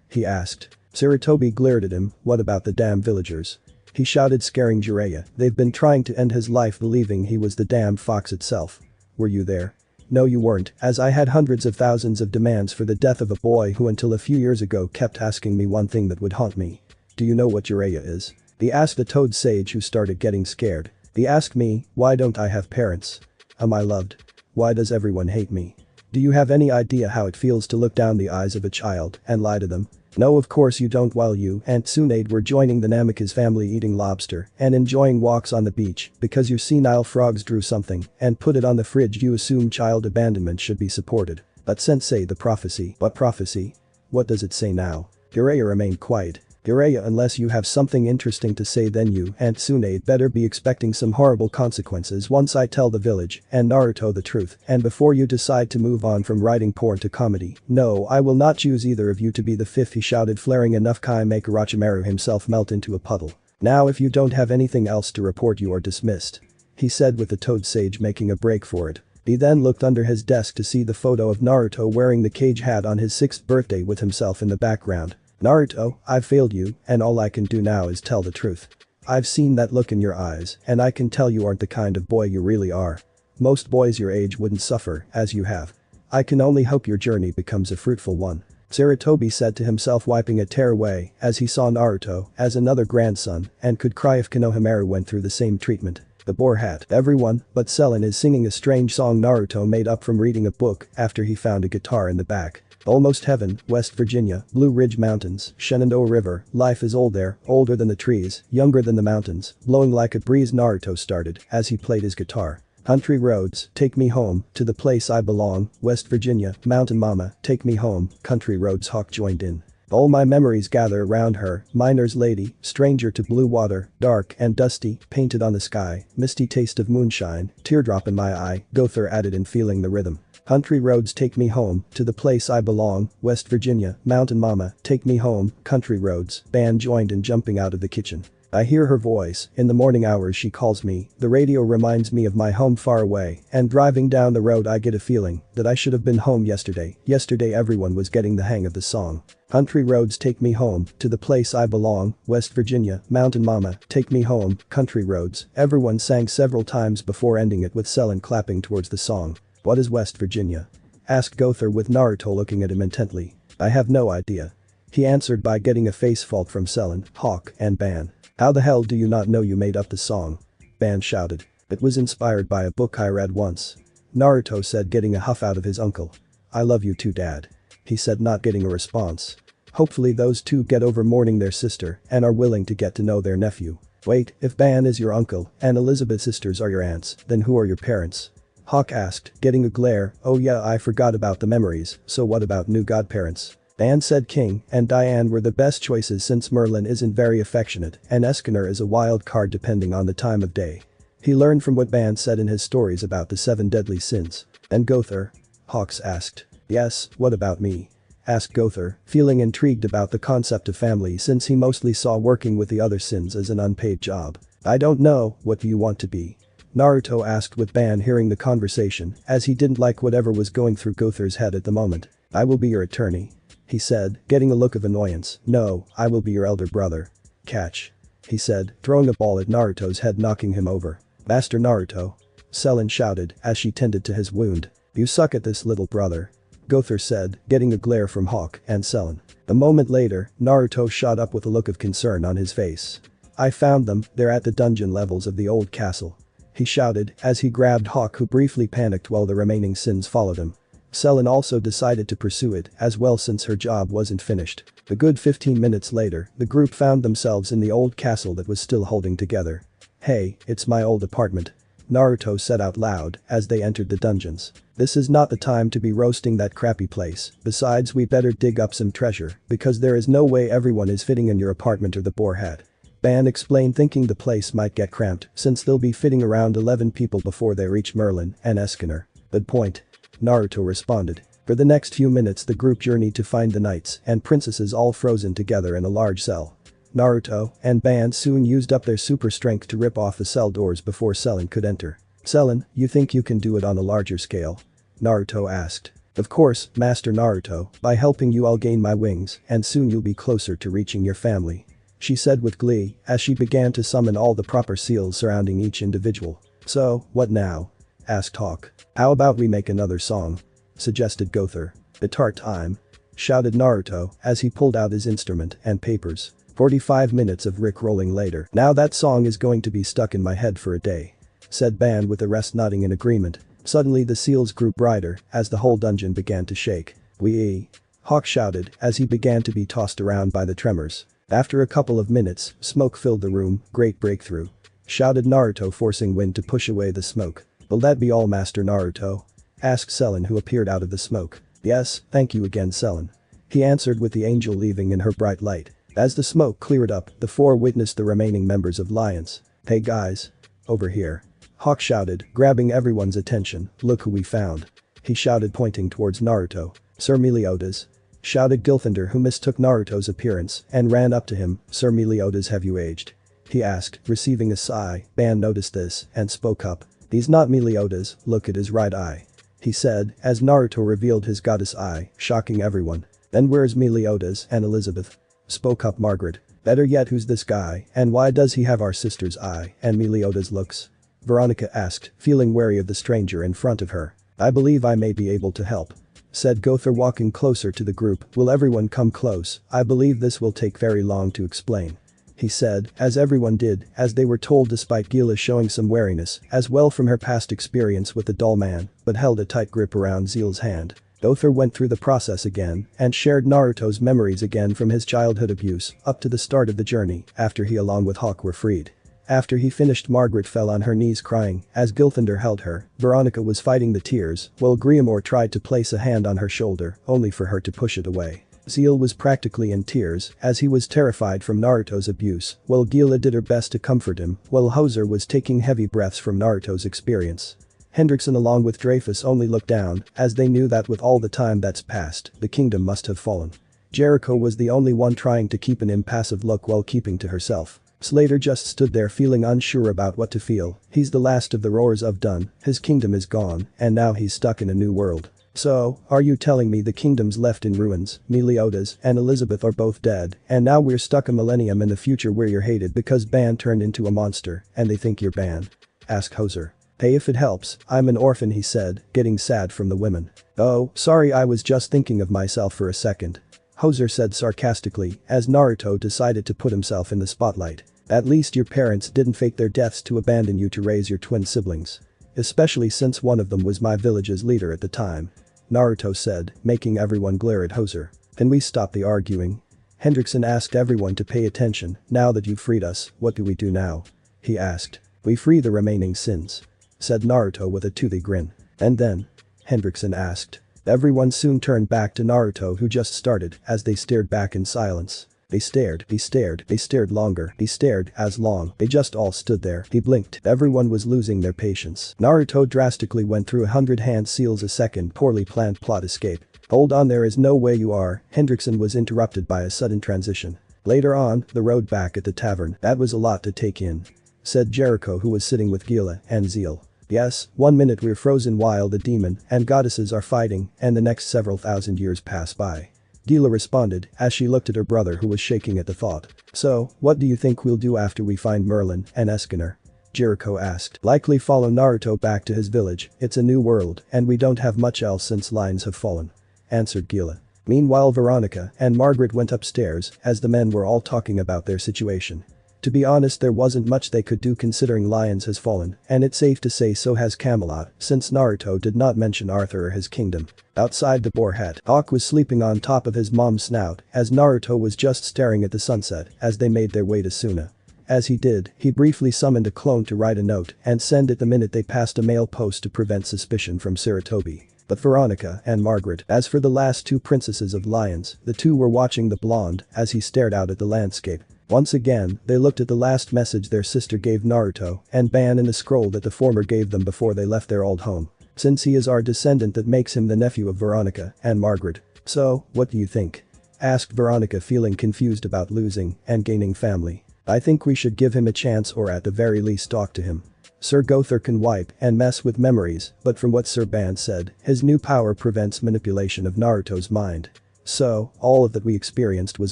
He asked. Sarutobi glared at him, what about the damn villagers? He shouted scaring Jiraiya, they've been trying to end his life believing he was the damn fox itself. Were you there? No you weren't, as I had hundreds of thousands of demands for the death of a boy who until a few years ago kept asking me one thing that would haunt me. Do you know what Jiraiya is? He asked the Toad Sage who started getting scared. He asked me, why don't I have parents? Am I loved? Why does everyone hate me? Do you have any idea how it feels to look down the eyes of a child and lie to them? No of course you don't. While you and Tsunade were joining the Namikaze family eating lobster and enjoying walks on the beach because your senile frogs drew something and put it on the fridge you assume child abandonment should be supported. But sensei the prophecy. What prophecy? What does it say now? Jiraiya remained quiet. Jiraiya, unless you have something interesting to say then you and Tsunade better be expecting some horrible consequences once I tell the village and Naruto the truth and before you decide to move on from writing porn to comedy. No, I will not choose either of you to be the 5th, he shouted, flaring enough Kai make Orochimaru himself melt into a puddle. Now if you don't have anything else to report you are dismissed, he said with the Toad Sage making a break for it. He then looked under his desk to see the photo of Naruto wearing the cage hat on his 6th birthday with himself in the background. Naruto, I've failed you and all I can do now is tell the truth. I've seen that look in your eyes and I can tell you aren't the kind of boy you really are. Most boys your age wouldn't suffer as you have. I can only hope your journey becomes a fruitful one, Sarutobi said to himself, wiping a tear away as he saw Naruto as another grandson and could cry if Konohamaru went through the same treatment. The boar hat. Everyone but Selen is singing a strange song Naruto made up from reading a book after he found a guitar in the back. Almost heaven, West Virginia, Blue Ridge Mountains, Shenandoah River, life is old there, older than the trees, younger than the mountains, blowing like a breeze. Naruto started as he played his guitar. Country roads, take me home, to the place I belong, West Virginia, mountain mama, take me home, country roads. Hawk joined in. All my memories gather around her, miner's lady, stranger to blue water, dark and dusty, painted on the sky, misty taste of moonshine, teardrop in my eye, Gother added in feeling the rhythm. Country roads take me home, to the place I belong, West Virginia, mountain mama, take me home, country roads, band joined in jumping out of the kitchen. I hear her voice, in the morning hours she calls me, the radio reminds me of my home far away, and driving down the road I get a feeling that I should have been home yesterday. Yesterday everyone was getting the hang of the song. Country roads take me home, to the place I belong, West Virginia, mountain mama, take me home, country roads, everyone sang several times before ending it with Selen clapping towards the song. What is West Virginia? Asked Gother with Naruto looking at him intently. I have no idea. He answered by getting a face fault from Selen, Hawk, and Ban. How the hell do you not know you made up the song? Ban shouted. It was inspired by a book I read once. Naruto said, getting a huff out of his uncle. I love you too, Dad. He said, not getting a response. Hopefully those two get over mourning their sister and are willing to get to know their nephew. Wait, if Ban is your uncle and Elizabeth's sisters are your aunts, then who are your parents? Hawk asked, getting a glare. Oh yeah, I forgot about the memories, so what about new godparents? Ban said King and Diane were the best choices since Merlin isn't very affectionate and Eskener is a wild card depending on the time of day. He learned from what Ban said in his stories about the 7 deadly sins. And Gother? Hawks asked. Yes, what about me? Asked Gother, feeling intrigued about the concept of family since he mostly saw working with the other sins as an unpaid job. I don't know, what do you want to be? Naruto asked with Ban hearing the conversation as he didn't like whatever was going through Gother's head at the moment. I will be your attorney. He said, getting a look of annoyance. No, I will be your elder brother. Catch. He said, throwing a ball at Naruto's head knocking him over. Master Naruto. Selen shouted as she tended to his wound. You suck at this, little brother. Gother said, getting a glare from Hawk and Selen. A moment later, Naruto shot up with a look of concern on his face. I found them, they're at the dungeon levels of the old castle. He shouted as he grabbed Hawk, who briefly panicked while the remaining sins followed him. Selen also decided to pursue it as well since her job wasn't finished. A good 15 minutes later, the group found themselves in the old castle that was still holding together. Hey, it's my old apartment. Naruto said out loud as they entered the dungeons. This is not the time to be roasting that crappy place, besides we better dig up some treasure because there is no way everyone is fitting in your apartment or the boar hat. Ban explained, thinking the place might get cramped since they'll be fitting around 11 people before they reach Merlin and Eskener. Good point. Naruto responded. For the next few minutes the group journeyed to find the knights and princesses all frozen together in a large cell. Naruto and Ban soon used up their super strength to rip off the cell doors before Selen could enter. Selen, you think you can do it on a larger scale? Naruto asked. Of course, Master Naruto, by helping you I'll gain my wings and soon you'll be closer to reaching your family. She said with glee as she began to summon all the proper seals surrounding each individual. So, what now? Asked Hawk. How about we make another song? Suggested Gother. Guitar time. Shouted Naruto as he pulled out his instrument and papers. 45 minutes of Rick-rolling later. Now that song is going to be stuck in my head for a day. Said Ban with the rest nodding in agreement. Suddenly the seals grew brighter as the whole dungeon began to shake. Wee! Hawk shouted as he began to be tossed around by the tremors. After a couple of minutes, smoke filled the room. Great breakthrough. Shouted Naruto, forcing wind to push away the smoke. Will that be all, Master Naruto? Asked Selen, who appeared out of the smoke. Yes, thank you again, Selen. He answered with the angel leaving in her bright light. As the smoke cleared up, the four witnessed the remaining members of Lions. Hey guys. Over here. Hawk shouted, grabbing everyone's attention. Look who we found. He shouted, pointing towards Naruto. Sir Meliodas. Shouted Gilthander, who mistook Naruto's appearance and ran up to him. Sir Meliodas, have you aged? He asked, receiving a sigh. Ban noticed this and spoke up. He's not Meliodas, look at his right eye. He said as Naruto revealed his goddess eye, shocking everyone. Then where's Meliodas and Elizabeth? Spoke up Margaret. Better yet, who's this guy and why does he have our sister's eye and Meliodas' looks? Veronica asked, feeling wary of the stranger in front of her. I believe I may be able to help. Said Gother, walking closer to the group. Will everyone come close? I believe this will take very long to explain. He said, as everyone did, as they were told, despite Gila showing some wariness as well from her past experience with the doll man, but held a tight grip around Zeal's hand. Gother went through the process again and shared Naruto's memories again from his childhood abuse up to the start of the journey after he along with Hawk were freed. After he finished, Margaret fell on her knees crying as Gilthander held her. Veronica was fighting the tears while Griamore tried to place a hand on her shoulder only for her to push it away. Zeal was practically in tears as he was terrified from Naruto's abuse while Gila did her best to comfort him while Hoser was taking heavy breaths from Naruto's experience. Hendrickson along with Dreyfus only looked down as they knew that with all the time that's passed, the kingdom must have fallen. Jericho was the only one trying to keep an impassive look while keeping to herself. Slater just stood there feeling unsure about what to feel. He's the last of the roars of Dun, his kingdom is gone, and now he's stuck in a new world. So, are you telling me the kingdom's left in ruins, Meliodas and Elizabeth are both dead, and now we're stuck a millennium in the future where you're hated because Ban turned into a monster, and they think you're Ban? Asked Hoser. Hey, if it helps, I'm an orphan, he said, getting sad from the women. Oh, sorry, I was just thinking of myself for a second. Hoser said sarcastically as Naruto decided to put himself in the spotlight. At least your parents didn't fake their deaths to abandon you to raise your twin siblings. Especially since one of them was my village's leader at the time. Naruto said, making everyone glare at Hoser. Can we stop the arguing? Hendrickson asked everyone to pay attention. Now that you've freed us, what do we do now? He asked. We free the remaining sins. Said Naruto with a toothy grin. And then? Hendrickson asked. Everyone soon turned back to Naruto who just started as they stared back in silence. They stared longer, he stared as long, they just all stood there, he blinked, everyone was losing their patience. Naruto drastically went through 100 hand seals a second, poorly planned plot escape. Hold on, there is no way you are, Hendrickson was interrupted by a sudden transition. Later on, the road back at the tavern, that was a lot to take in. Said Jericho who was sitting with Gila and Zeal. Yes, 1 minute we're frozen while the demon and goddesses are fighting and the next several thousand years pass by. Gila responded as she looked at her brother who was shaking at the thought. So, what do you think we'll do after we find Merlin and Eskener? Jericho asked. Likely follow Naruto back to his village, it's a new world and we don't have much else since lions have fallen. Answered Gila. Meanwhile, Veronica and Margaret went upstairs as the men were all talking about their situation. To be honest, there wasn't much they could do considering lions has fallen, and it's safe to say so has Camelot, since Naruto did not mention Arthur or his kingdom. Outside the boar hut, Hawk was sleeping on top of his mom's snout as Naruto was just staring at the sunset as they made their way to Suna. As he did, he briefly summoned a clone to write a note and send it the minute they passed a mail post to prevent suspicion from Sarutobi. But Veronica and Margaret, as for the last two princesses of lions, the two were watching the blonde as he stared out at the landscape. Once again, they looked at the last message their sister gave Naruto and Ban in the scroll that the former gave them before they left their old home. Since he is our descendant, that makes him the nephew of Veronica and Margaret. So, what do you think? Asked Veronica, feeling confused about losing and gaining family. I think we should give him a chance, or at the very least talk to him. Sir Gother can wipe and mess with memories, but from what Sir Ban said, his new power prevents manipulation of Naruto's mind. So, all of that we experienced was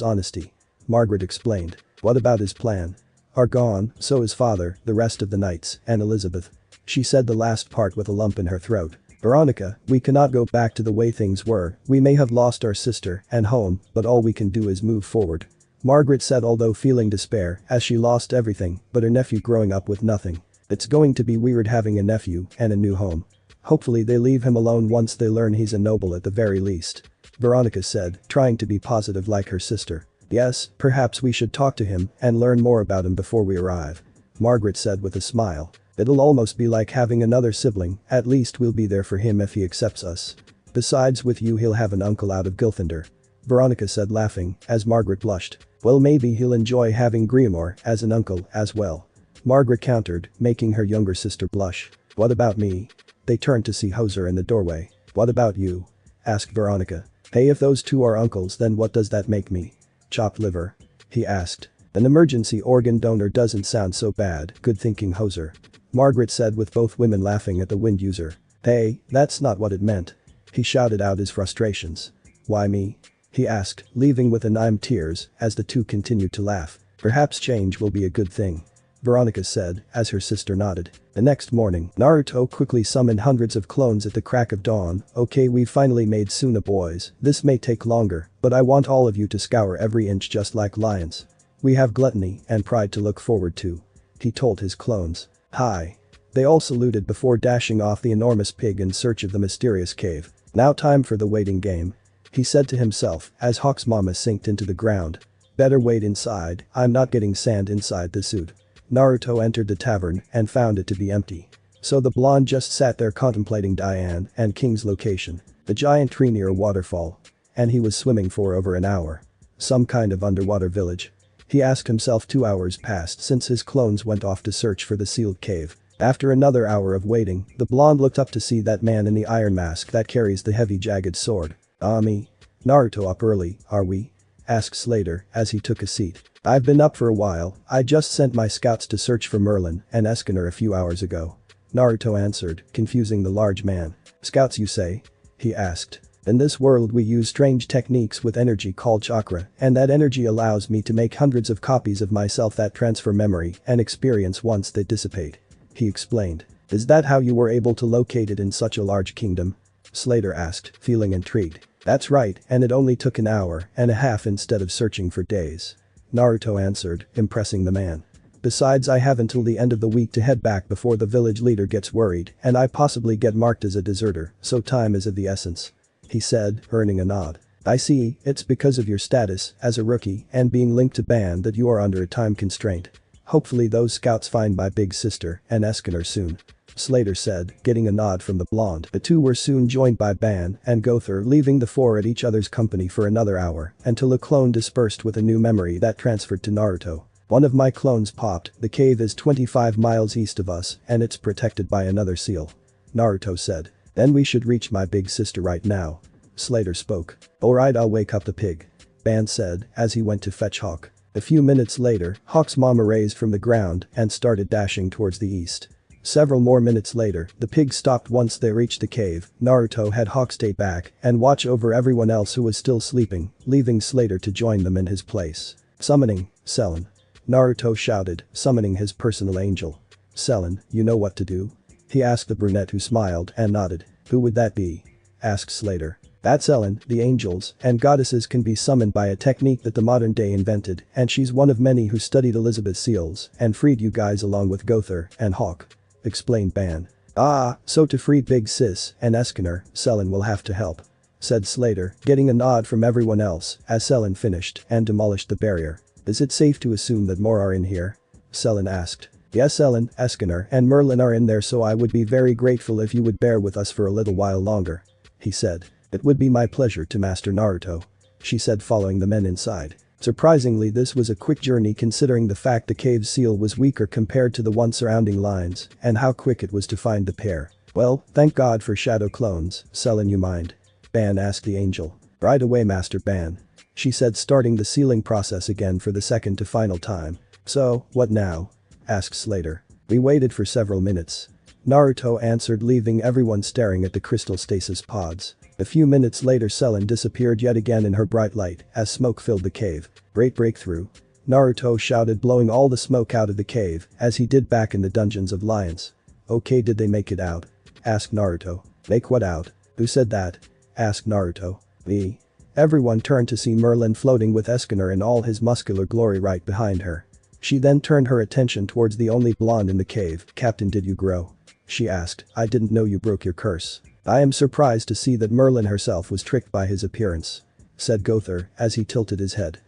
honesty. Margaret explained. What about his plan? Are gone, so his father, the rest of the knights, and Elizabeth. She said the last part with a lump in her throat. Veronica, we cannot go back to the way things were, we may have lost our sister and home, but all we can do is move forward. Margaret said, although feeling despair as she lost everything but her nephew growing up with nothing. It's going to be weird having a nephew and a new home. Hopefully they leave him alone once they learn he's a noble at the very least. Veronica said, trying to be positive like her sister. Yes, perhaps we should talk to him and learn more about him before we arrive. Margaret said with a smile. It'll almost be like having another sibling, at least we'll be there for him if he accepts us. Besides, with you he'll have an uncle out of Gilthander. Veronica said, laughing as Margaret blushed. Well, maybe he'll enjoy having Griamore as an uncle as well. Margaret countered, making her younger sister blush. What about me? They turned to see Hoser in the doorway. What about you? Asked Veronica. Hey, if those two are uncles, then what does that make me? Chopped liver? He asked. An emergency organ donor doesn't sound so bad, good thinking, Hoser. Margaret said with both women laughing at the wind user. Hey, that's not what it meant. He shouted out his frustrations. Why me? He asked, leaving with I'm tears as the two continued to laugh. Perhaps change will be a good thing. Veronica said as her sister nodded. The next morning, Naruto quickly summoned hundreds of clones at the crack of dawn. Okay, we've finally made Suna, boys. This may take longer, but I want all of you to scour every inch just like lions. We have gluttony and pride to look forward to. He told his clones. Hi. They all saluted before dashing off the enormous pig in search of the mysterious cave. Now time for the waiting game. He said to himself as Hawk's mama sinked into the ground. Better wait inside, I'm not getting sand inside the suit. Naruto entered the tavern and found it to be empty. So the blonde just sat there contemplating Diane and King's location. The giant tree near a waterfall. And he was swimming for over an hour. Some kind of underwater village. He asked himself 2 hours passed since his clones went off to search for the sealed cave. After another hour of waiting, the blonde looked up to see that man in the iron mask that carries the heavy jagged sword. Me. Naruto up early, are we? Asked Slater as he took a seat. I've been up for a while, I just sent my scouts to search for Merlin and Escanor a few hours ago. Naruto answered, confusing the large man. Scouts you say? He asked. In this world we use strange techniques with energy called chakra, and that energy allows me to make hundreds of copies of myself that transfer memory and experience once they dissipate. He explained. Is that how you were able to locate it in such a large kingdom? Slater asked, feeling intrigued. That's right, and it only took an hour and a half instead of searching for days. Naruto answered, impressing the man. Besides, I have until the end of the week to head back before the village leader gets worried and I possibly get marked as a deserter, so time is of the essence. He said, earning a nod. I see, it's because of your status as a rookie and being linked to Ban that you are under a time constraint. Hopefully those scouts find my big sister and Escanor soon. Slater said, getting a nod from the blonde. The two were soon joined by Ban and Gother, leaving the four at each other's company for another hour until a clone dispersed with a new memory that transferred to Naruto. One of my clones popped, the cave is 25 miles east of us and it's protected by another seal. Naruto said. Then we should reach my big sister right now. Slater spoke. Alright, I'll wake up the pig. Ban said as he went to fetch Hawk. A few minutes later, Hawk's mama raised from the ground and started dashing towards the east. Several more minutes later, the pig stopped once they reached the cave. Naruto had Hawk stay back and watch over everyone else who was still sleeping, leaving Slater to join them in his place. Summoning, Selen. Naruto shouted, summoning his personal angel. Selen, you know what to do? He asked the brunette who smiled and nodded. Who would that be? Asked Slater. That's Ellen, the angels and goddesses can be summoned by a technique that the modern day invented and she's one of many who studied Elizabeth Seals and freed you guys along with Gother and Hawk. Explained Ban. Ah, so to free Big Sis and Escanor, Selen will have to help. Said Slater, getting a nod from everyone else as Selen finished and demolished the barrier. Is it safe to assume that more are in here? Selen asked. Yes, Ellen, Escanor and Merlin are in there, so I would be very grateful if you would bear with us for a little while longer. He said. It would be my pleasure to Master Naruto. She said, following the men inside. Surprisingly, this was a quick journey considering the fact the cave's seal was weaker compared to the one surrounding lines and how quick it was to find the pair. Well, thank God for shadow clones, Selen, you mind? Ban asked the angel. Right away, Master Ban. She said, starting the sealing process again for the second to final time. So, what now? Asked Slater. We waited for several minutes. Naruto answered, leaving everyone staring at the crystal stasis pods. A few minutes later, Selen disappeared yet again in her bright light as smoke filled the cave. Great breakthrough. Naruto shouted, blowing all the smoke out of the cave as he did back in the dungeons of lions. Okay, did they make it out? Asked Naruto. Make what out? Who said that? Asked Naruto. Me. Everyone turned to see Merlin floating with Escanor in all his muscular glory right behind her. She then turned her attention towards the only blonde in the cave. Captain, did you grow? She asked. I didn't know you broke your curse. I am surprised to see that Merlin herself was tricked by his appearance. Said Gother as he tilted his head.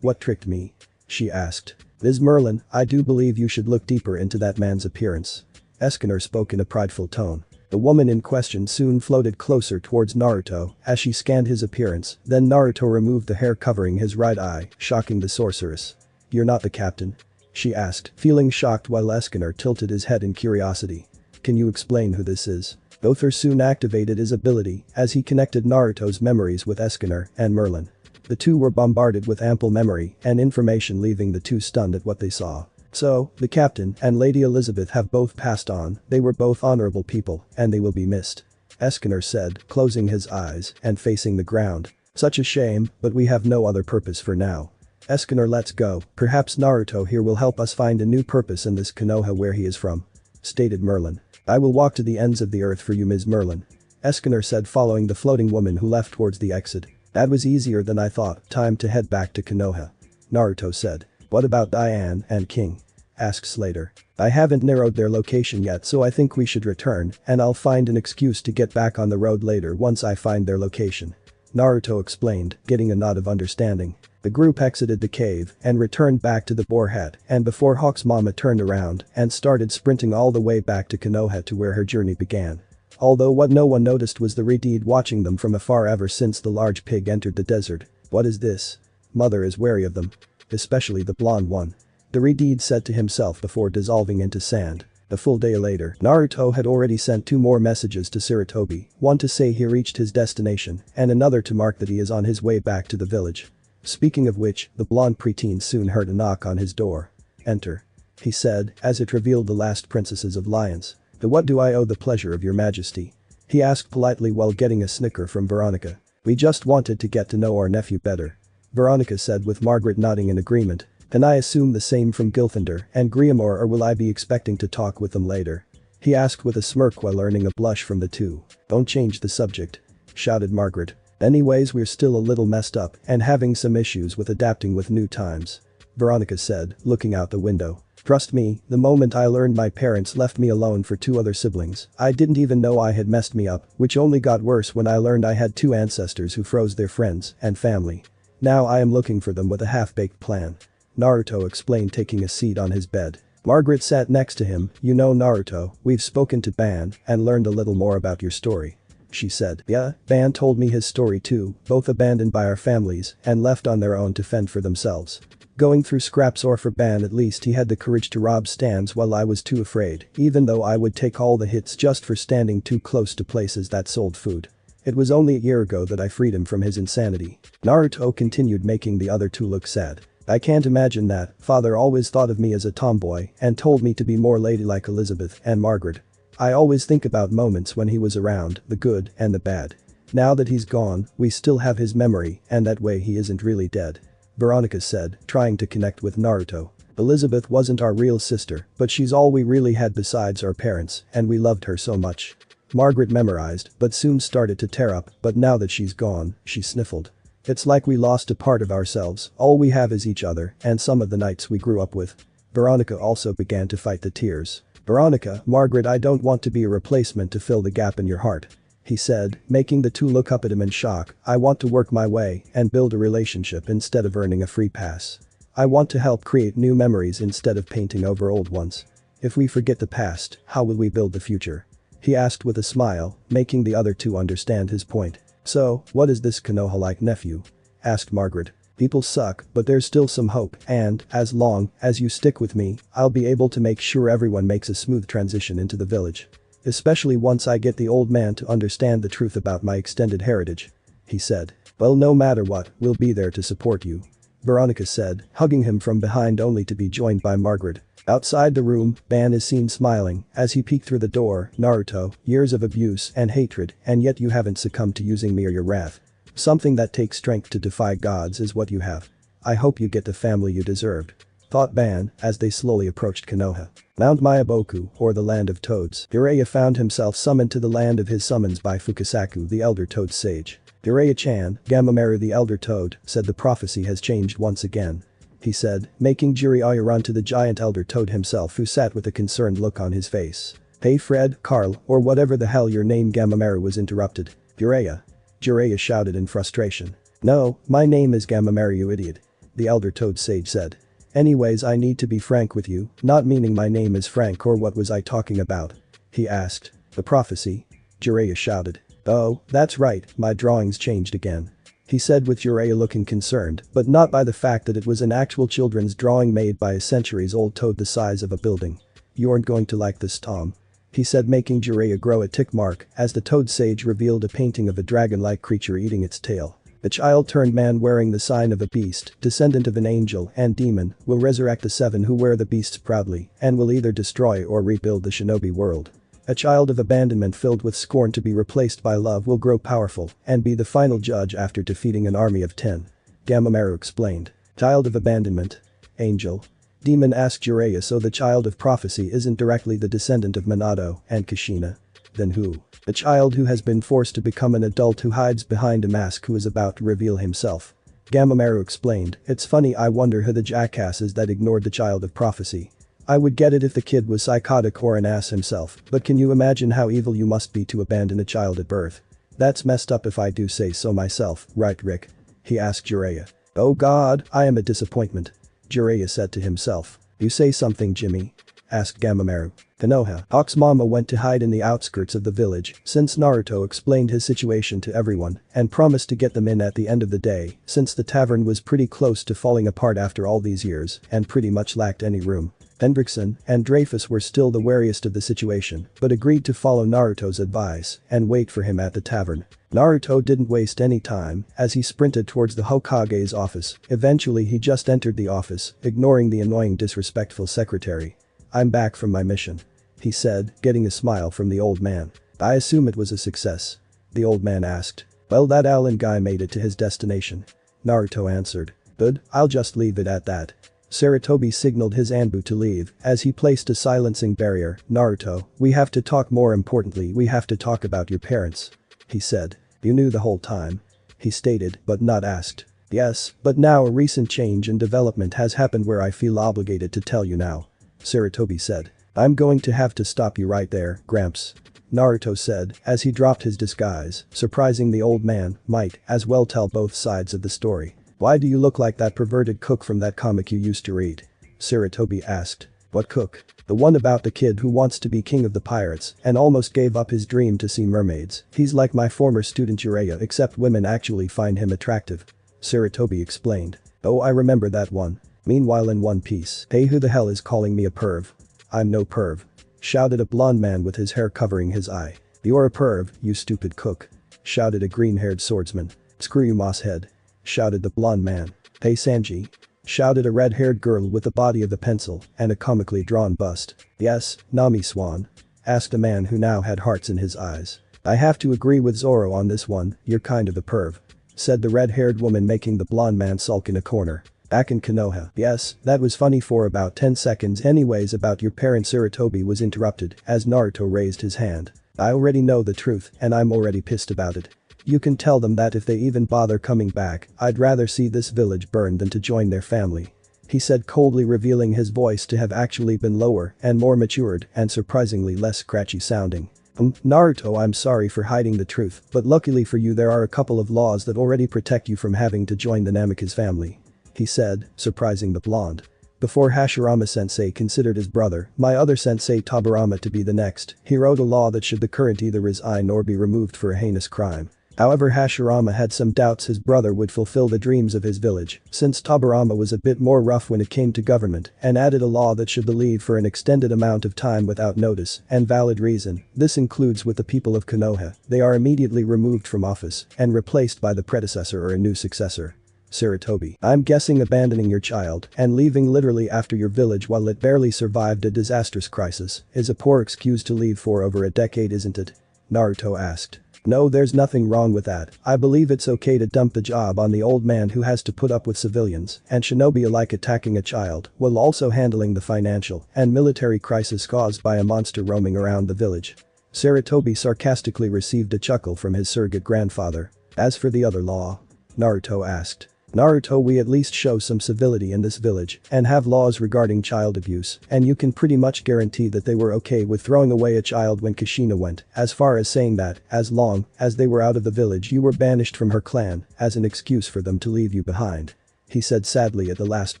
What tricked me? She asked. Ms. Merlin, I do believe you should look deeper into that man's appearance. Escanor spoke in a prideful tone. The woman in question soon floated closer towards Naruto as she scanned his appearance, then Naruto removed the hair covering his right eye, shocking the sorceress. You're not the captain? She asked, feeling shocked while Escanor tilted his head in curiosity. Can you explain who this is? Gother soon activated his ability as he connected Naruto's memories with Escanor and Merlin. The two were bombarded with ample memory and information, leaving the two stunned at what they saw. So, the captain and Lady Elizabeth have both passed on, they were both honorable people and they will be missed. Escanor said, closing his eyes and facing the ground. Such a shame, but we have no other purpose for now. Escanor, let's go, perhaps Naruto here will help us find a new purpose in this Konoha where he is from. Stated Merlin. I will walk to the ends of the earth for you, Ms. Merlin. Escanor said, following the floating woman who left towards the exit. That was easier than I thought, time to head back to Konoha. Naruto said. What about Diane and King? asks later. I haven't narrowed their location yet, so I think we should return, and I'll find an excuse to get back on the road later once I find their location. Naruto explained, getting a nod of understanding. The group exited the cave and returned back to the boar head, and before Hawk's mama turned around and started sprinting all the way back to Konoha to where her journey began. Although what no one noticed was the Redeed watching them from afar ever since the large pig entered the desert. What is this? Mother is wary of them. Especially the blonde one. The Redeed said to himself before dissolving into sand. A full day later, Naruto had already sent 2 more messages to Sarutobi, one to say he reached his destination, and another to mark that he is on his way back to the village. Speaking of which, the blonde preteen soon heard a knock on his door. Enter. He said, as it revealed the last princesses of lions. To what do I owe the pleasure of your majesty? He asked politely while getting a snicker from Veronica. We just wanted to get to know our nephew better. Veronica said with Margaret nodding in agreement. And I assume the same from Gilthander and Griamore, or will I be expecting to talk with them later? He asked with a smirk while earning a blush from the two. Don't change the subject. Shouted Margaret. Anyways, we're still a little messed up and having some issues with adapting with new times. Veronica said, looking out the window. Trust me, the moment I learned my parents left me alone for 2 other siblings, I didn't even know I had messed me up, which only got worse when I learned I had 2 ancestors who froze their friends and family. Now I am looking for them with a half-baked plan. Naruto explained, taking a seat on his bed. Margaret sat next to him. You know, Naruto, we've spoken to Ban and learned a little more about your story. She said. Yeah, Ban told me his story too, both abandoned by our families and left on their own to fend for themselves. Going through scraps, or for Ban at least he had the courage to rob stands while I was too afraid, even though I would take all the hits just for standing too close to places that sold food. It was only a year ago that I freed him from his insanity. Naruto continued, making the other 2 look sad. I can't imagine that. Father always thought of me as a tomboy and told me to be more ladylike Elizabeth and Margaret. I always think about moments when he was around, the good and the bad. Now that he's gone, we still have his memory, and that way he isn't really dead. Veronica said, trying to connect with Naruto. Elizabeth wasn't our real sister, but she's all we really had besides our parents, and we loved her so much. Margaret memorized, but soon started to tear up, but now that she's gone, she sniffled. It's like we lost a part of ourselves, all we have is each other and some of the knights we grew up with. Veronica also began to fight the tears. Veronica, Margaret, I don't want to be a replacement to fill the gap in your heart. He said, making the 2 look up at him in shock. I want to work my way and build a relationship instead of earning a free pass. I want to help create new memories instead of painting over old ones. If we forget the past, how will we build the future? He asked with a smile, making the other 2 understand his point. So, what is this Konoha like, nephew? Asked Margaret. People suck, but there's still some hope, and, as long as you stick with me, I'll be able to make sure everyone makes a smooth transition into the village. Especially once I get the old man to understand the truth about my extended heritage. He said. Well, no matter what, we'll be there to support you. Veronica said, hugging him from behind only to be joined by Margaret. Outside the room, Ban is seen smiling as he peeked through the door. Naruto, years of abuse and hatred, and yet you haven't succumbed to using me or your wrath. Something that takes strength to defy gods is what you have. I hope you get the family you deserved. Thought Ban as they slowly approached Konoha. Mount Mayaboku, or the Land of Toads. Jiraiya found himself summoned to the land of his summons by Fukasaku, the Elder Toad Sage. Jiraiya-chan, Gamamaru the Elder Toad, said the prophecy has changed once again. He said, making Jiraiya run to the giant Elder Toad himself, who sat with a concerned look on his face. Hey Fred, Carl, or whatever the hell your name. Gamamaru was interrupted. Jiraiya shouted in frustration. No, my name is Gamamaru, you idiot. The Elder Toad Sage said. Anyways, I need to be frank with you, not meaning my name is Frank, or what was I talking about? He asked. The prophecy? Jiraiya shouted. Oh, that's right, my drawings changed again. He said with Jiraiya looking concerned, but not by the fact that it was an actual children's drawing made by a centuries-old toad the size of a building. You aren't going to like this, Tom. He said, making Jiraiya grow a tick mark as the Toad Sage revealed a painting of a dragon-like creature eating its tail. The child-turned-man wearing the sign of a beast, descendant of an angel and demon, will resurrect the 7 who wear the beasts proudly and will either destroy or rebuild the shinobi world. A child of abandonment filled with scorn to be replaced by love will grow powerful and be the final judge after defeating an army of 10. Gamamaru explained. Child of abandonment? Angel? Demon asked Jiraiya. So the child of prophecy isn't directly the descendant of Minato and Kushina. Then who? The child who has been forced to become an adult who hides behind a mask, who is about to reveal himself. Gamamaru explained. It's funny, I wonder who the jackass is that ignored the child of prophecy. I would get it if the kid was psychotic or an ass himself, but can you imagine how evil you must be to abandon a child at birth? That's messed up if I do say so myself, right Rick? He asked Jiraiya. Oh god, I am a disappointment. Jiraiya said to himself. You say something, Jimmy? Asked Gamamaru. Konoha. Hawk's mama went to hide in the outskirts of the village since Naruto explained his situation to everyone and promised to get them in at the end of the day since the tavern was pretty close to falling apart after all these years and pretty much lacked any room. Hendrickson and Dreyfus were still the wariest of the situation but agreed to follow Naruto's advice and wait for him at the tavern. Naruto didn't waste any time as he sprinted towards the Hokage's office. Eventually he just entered the office, ignoring the annoying disrespectful secretary. I'm back from my mission, he said, getting a smile from the old man. I assume it was a success? The old man asked. Well, that Allen guy made it to his destination. Naruto answered. Good, I'll just leave it at that. Sarutobi signaled his Anbu to leave as he placed a silencing barrier. Naruto, we have to talk, more importantly we have to talk about your parents, he said. You knew the whole time? He stated, but not asked. Yes, but now a recent change and development has happened where I feel obligated to tell you now, Sarutobi said. I'm going to have to stop you right there, Gramps, Naruto said as he dropped his disguise, surprising the old man might as well tell both sides of the story. Why do you look like that perverted cook from that comic you used to read? Sarutobi asked. What cook? The one about the kid who wants to be king of the pirates and almost gave up his dream to see mermaids. He's like my former student Jiraiya except women actually find him attractive, Sarutobi explained. Oh, I remember that one. Meanwhile in One Piece, hey, who the hell is calling me a perv? I'm no perv, shouted a blonde man with his hair covering his eye. You're a perv, you stupid cook, shouted a green-haired swordsman. Screw you, mosshead, shouted the blonde man. Hey Sanji, shouted a red-haired girl with the body of a pencil and a comically drawn bust. Yes, Nami Swan, asked a man who now had hearts in his eyes. I have to agree with Zoro on this one, you're kind of a perv, said the red-haired woman, making the blonde man sulk in a corner. Back in Konoha. Yes, that was funny for about 10 seconds anyways. About your parents. Sarutobi was interrupted as Naruto raised his hand. I already know the truth and I'm already pissed about it. You can tell them that if they even bother coming back, I'd rather see this village burned than to join their family, he said, coldly, revealing his voice to have actually been lower and more matured and surprisingly less scratchy sounding. Naruto, I'm sorry for hiding the truth, but luckily for you there are a couple of laws that already protect you from having to join the Namikaze family, he said, surprising the blonde. Before Hashirama-sensei considered his brother, my other sensei Tobirama, to be the next, he wrote a law that should the current either resign or be removed for a heinous crime. However, Hashirama had some doubts his brother would fulfill the dreams of his village, since Tobirama was a bit more rough when it came to government, and added a law that should leave for an extended amount of time without notice and valid reason. This includes with the people of Konoha, they are immediately removed from office and replaced by the predecessor or a new successor. Sarutobi, I'm guessing abandoning your child and leaving literally after your village while it barely survived a disastrous crisis is a poor excuse to leave for over a decade, isn't it? Naruto asked. No, there's nothing wrong with that. I believe it's okay to dump the job on the old man who has to put up with civilians and shinobi alike attacking a child while also handling the financial and military crisis caused by a monster roaming around the village. Sarutobi sarcastically received a chuckle from his surrogate grandfather. As for the other law? Naruto asked. Naruto, we at least show some civility in this village and have laws regarding child abuse, and you can pretty much guarantee that they were okay with throwing away a child when Kushina went as far as saying that, as long as they were out of the village, you were banished from her clan as an excuse for them to leave you behind, he said sadly at the last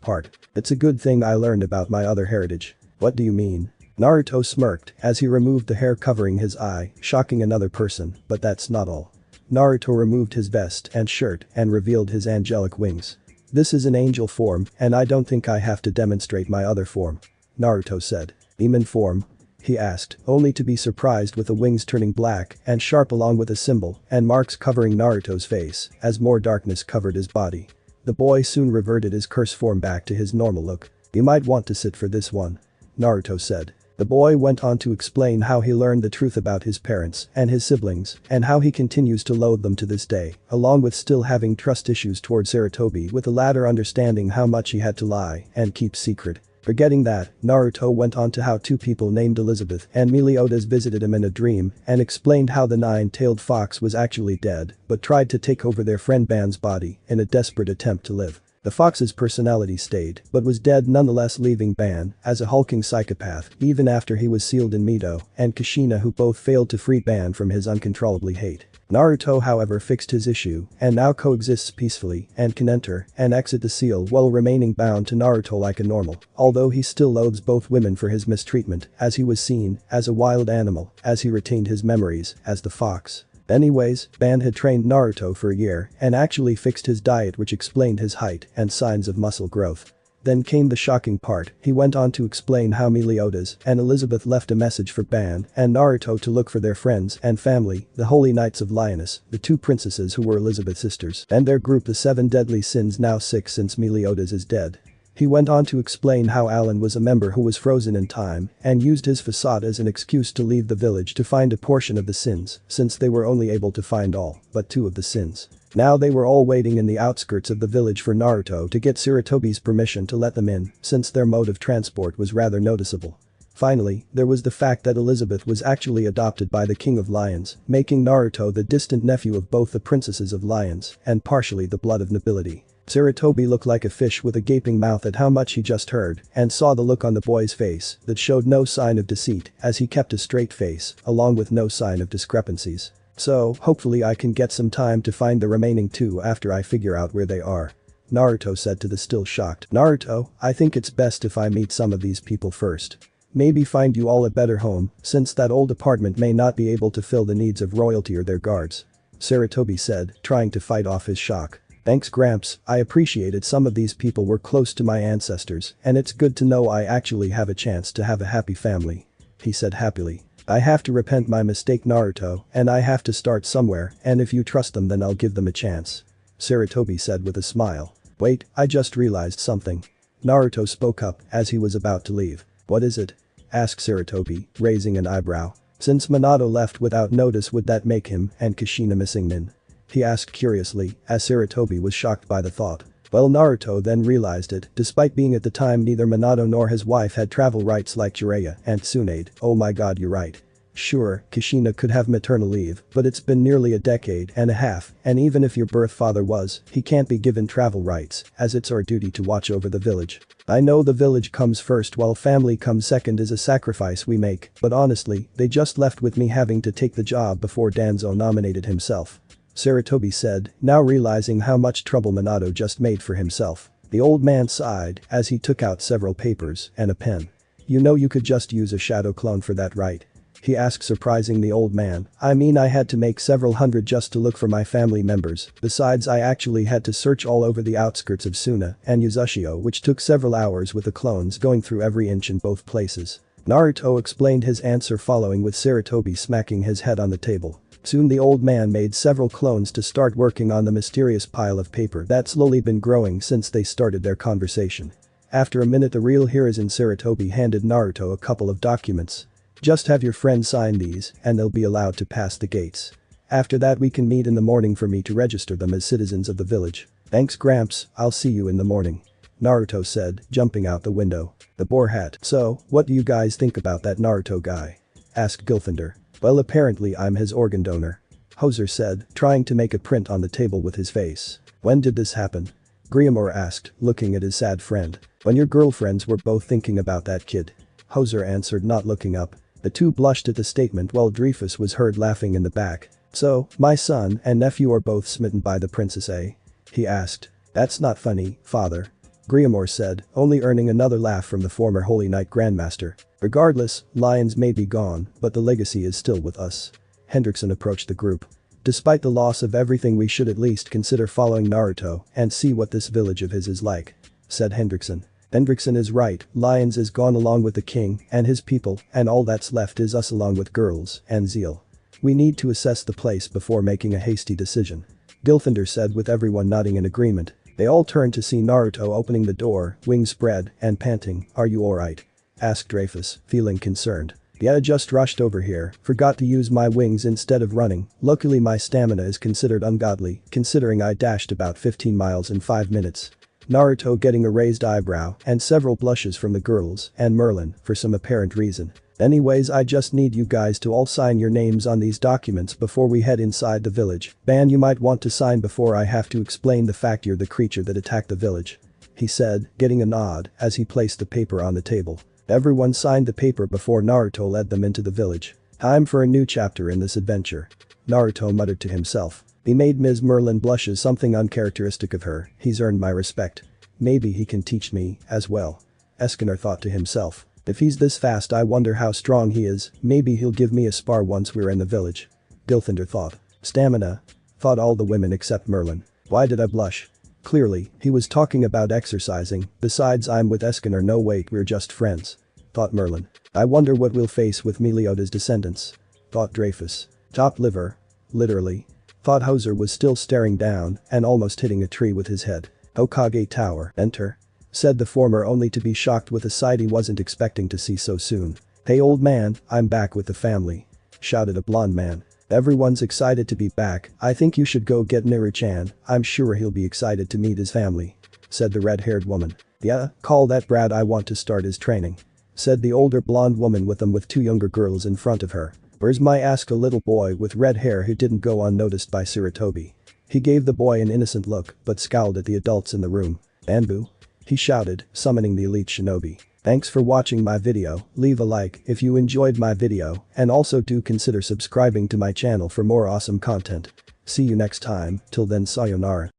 part. It's a good thing I learned about my other heritage. What do you mean? Naruto smirked as he removed the hair covering his eye, shocking another person, but that's not all. Naruto removed his vest and shirt and revealed his angelic wings. This is an angel form and I don't think I have to demonstrate my other form, Naruto said. Demon form? He asked, only to be surprised with the wings turning black and sharp along with a symbol and marks covering Naruto's face as more darkness covered his body. The boy soon reverted his curse form back to his normal look. You might want to sit for this one, Naruto said. The boy went on to explain how he learned the truth about his parents and his siblings and how he continues to loathe them to this day, along with still having trust issues towards Sarutobi, with the latter understanding how much he had to lie and keep secret. Forgetting that, Naruto went on to how two people named Elizabeth and Meliodas visited him in a dream and explained how the nine-tailed fox was actually dead but tried to take over their friend Ban's body in a desperate attempt to live. The fox's personality stayed, but was dead nonetheless, leaving Ban as a hulking psychopath even after he was sealed in Mito and Kushina, who both failed to free Ban from his uncontrollably hate. Naruto, however, fixed his issue and now coexists peacefully and can enter and exit the seal while remaining bound to Naruto like a normal, although he still loathes both women for his mistreatment, as he was seen as a wild animal as he retained his memories as the fox. Anyways, Ban had trained Naruto for a year and actually fixed his diet, which explained his height and signs of muscle growth. Then came the shocking part. He went on to explain how Meliodas and Elizabeth left a message for Ban and Naruto to look for their friends and family, the Holy Knights of Lioness, the two princesses who were Elizabeth's sisters, and their group, the 7 Deadly Sins, now 6 since Meliodas is dead. He went on to explain how Alan was a member who was frozen in time and used his facade as an excuse to leave the village to find a portion of the sins, since they were only able to find all but 2 of the sins. Now they were all waiting in the outskirts of the village for Naruto to get Sarutobi's permission to let them in, since their mode of transport was rather noticeable. Finally, there was the fact that Elizabeth was actually adopted by the King of Lions, making Naruto the distant nephew of both the princesses of lions and partially the blood of nobility. Sarutobi looked like a fish with a gaping mouth at how much he just heard and saw the look on the boy's face that showed no sign of deceit, as he kept a straight face along with no sign of discrepancies. So, hopefully I can get some time to find the remaining 2 after I figure out where they are, Naruto said to the still shocked Naruto. I think it's best if I meet some of these people first. Maybe find you all a better home, since that old apartment may not be able to fill the needs of royalty or their guards, Sarutobi said, trying to fight off his shock. Thanks, Gramps, I appreciated some of these people were close to my ancestors and it's good to know I actually have a chance to have a happy family, he said happily. I have to repent my mistake, Naruto, and I have to start somewhere, and if you trust them then I'll give them a chance, Sarutobi said with a smile. Wait, I just realized something. Naruto spoke up as he was about to leave. What is it? Asked Sarutobi, raising an eyebrow. Since Minato left without notice, would that make him and Kushina missing Nin? He asked curiously, as Sarutobi was shocked by the thought. Well, Naruto then realized it, despite being at the time neither Minato nor his wife had travel rights like Jiraiya and Tsunade. Oh my god, you're right. Sure, Kushina could have maternal leave, but it's been nearly a decade and a half, and even if your birth father was, he can't be given travel rights, as it's our duty to watch over the village. I know the village comes first while family comes second is a sacrifice we make, but honestly, they just left with me having to take the job before Danzo nominated himself, Sarutobi said, now realizing how much trouble Minato just made for himself. The old man sighed as he took out several papers and a pen. You know, you could just use a shadow clone for that, right? He asked, surprising the old man. I mean, I had to make several hundred just to look for my family members, besides I actually had to search all over the outskirts of Suna and Uzushio, which took several hours with the clones going through every inch in both places. Naruto explained his answer, following with Sarutobi smacking his head on the table. Soon the old man made several clones to start working on the mysterious pile of paper that's slowly been growing since they started their conversation. After a minute, the real Hiruzen Sarutobi handed Naruto a couple of documents. Just have your friend sign these and they'll be allowed to pass the gates. After that we can meet in the morning for me to register them as citizens of the village. Thanks, Gramps, I'll see you in the morning, Naruto said, jumping out the window. The boar hat. So, what do you guys think about that Naruto guy? Asked Gilfinder. Well, apparently I'm his organ donor, Hoser said, trying to make a print on the table with his face. When did this happen? Griamore asked, looking at his sad friend. When your girlfriends were both thinking about that kid, Hoser answered, not looking up. The two blushed at the statement while Dreyfus was heard laughing in the back. So, my son and nephew are both smitten by the princess, eh? He asked. That's not funny, father, Griamore said, only earning another laugh from the former Holy Knight Grandmaster. Regardless, lions may be gone, but the legacy is still with us. Hendrickson approached the group. Despite the loss of everything, we should at least consider following Naruto and see what this village of his is like, said Hendrickson. Hendrickson is right, Lions is gone along with the king and his people, and all that's left is us along with girls and zeal. We need to assess the place before making a hasty decision, Gilfinder said, with everyone nodding in agreement. They all turned to see Naruto opening the door, wings spread and panting. Are you alright? Asked Dreyfus, feeling concerned. Yeah, I just rushed over here, forgot to use my wings instead of running. Luckily my stamina is considered ungodly, considering I dashed about 15 miles in 5 minutes. Naruto getting a raised eyebrow and several blushes from the girls and Merlin for some apparent reason. Anyways, I just need you guys to all sign your names on these documents before we head inside the village. Ban, you might want to sign before I have to explain the fact you're the creature that attacked the village," he said, getting a nod as he placed the paper on the table. Everyone signed the paper before Naruto led them into the village. Time for a new chapter in this adventure. Naruto muttered to himself. He made Ms. Merlin blush as something uncharacteristic of her. He's earned my respect. Maybe he can teach me as well. Escanor thought to himself. If he's this fast, I wonder how strong he is. Maybe he'll give me a spar once we're in the village. Gilthander thought. Stamina. Thought all the women except Merlin. Why did I blush? Clearly, he was talking about exercising. Besides, I'm with Escanor. No wait, we're just friends. Thought Merlin. I wonder what we'll face with Meliodas' descendants. Thought Dreyfus. Top liver. Literally. Thought Hauser was still staring down and almost hitting a tree with his head. Hokage Tower. Enter. Said the former, only to be shocked with a sight he wasn't expecting to see so soon. Hey old man, I'm back with the family. Shouted a blonde man. Everyone's excited to be back. I think you should go get Miru-chan. I'm sure he'll be excited to meet his family. Said the red-haired woman. Yeah, call that Brad, I want to start his training. Said the older blonde woman with them with two younger girls in front of her. Where's my, asked a little boy with red hair who didn't go unnoticed by Sarutobi. He gave the boy an innocent look but scowled at the adults in the room. Anbu? He shouted, summoning the elite shinobi. Thanks for watching my video. Leave a like if you enjoyed my video and also do consider subscribing to my channel for more awesome content. See you next time, till then sayonara.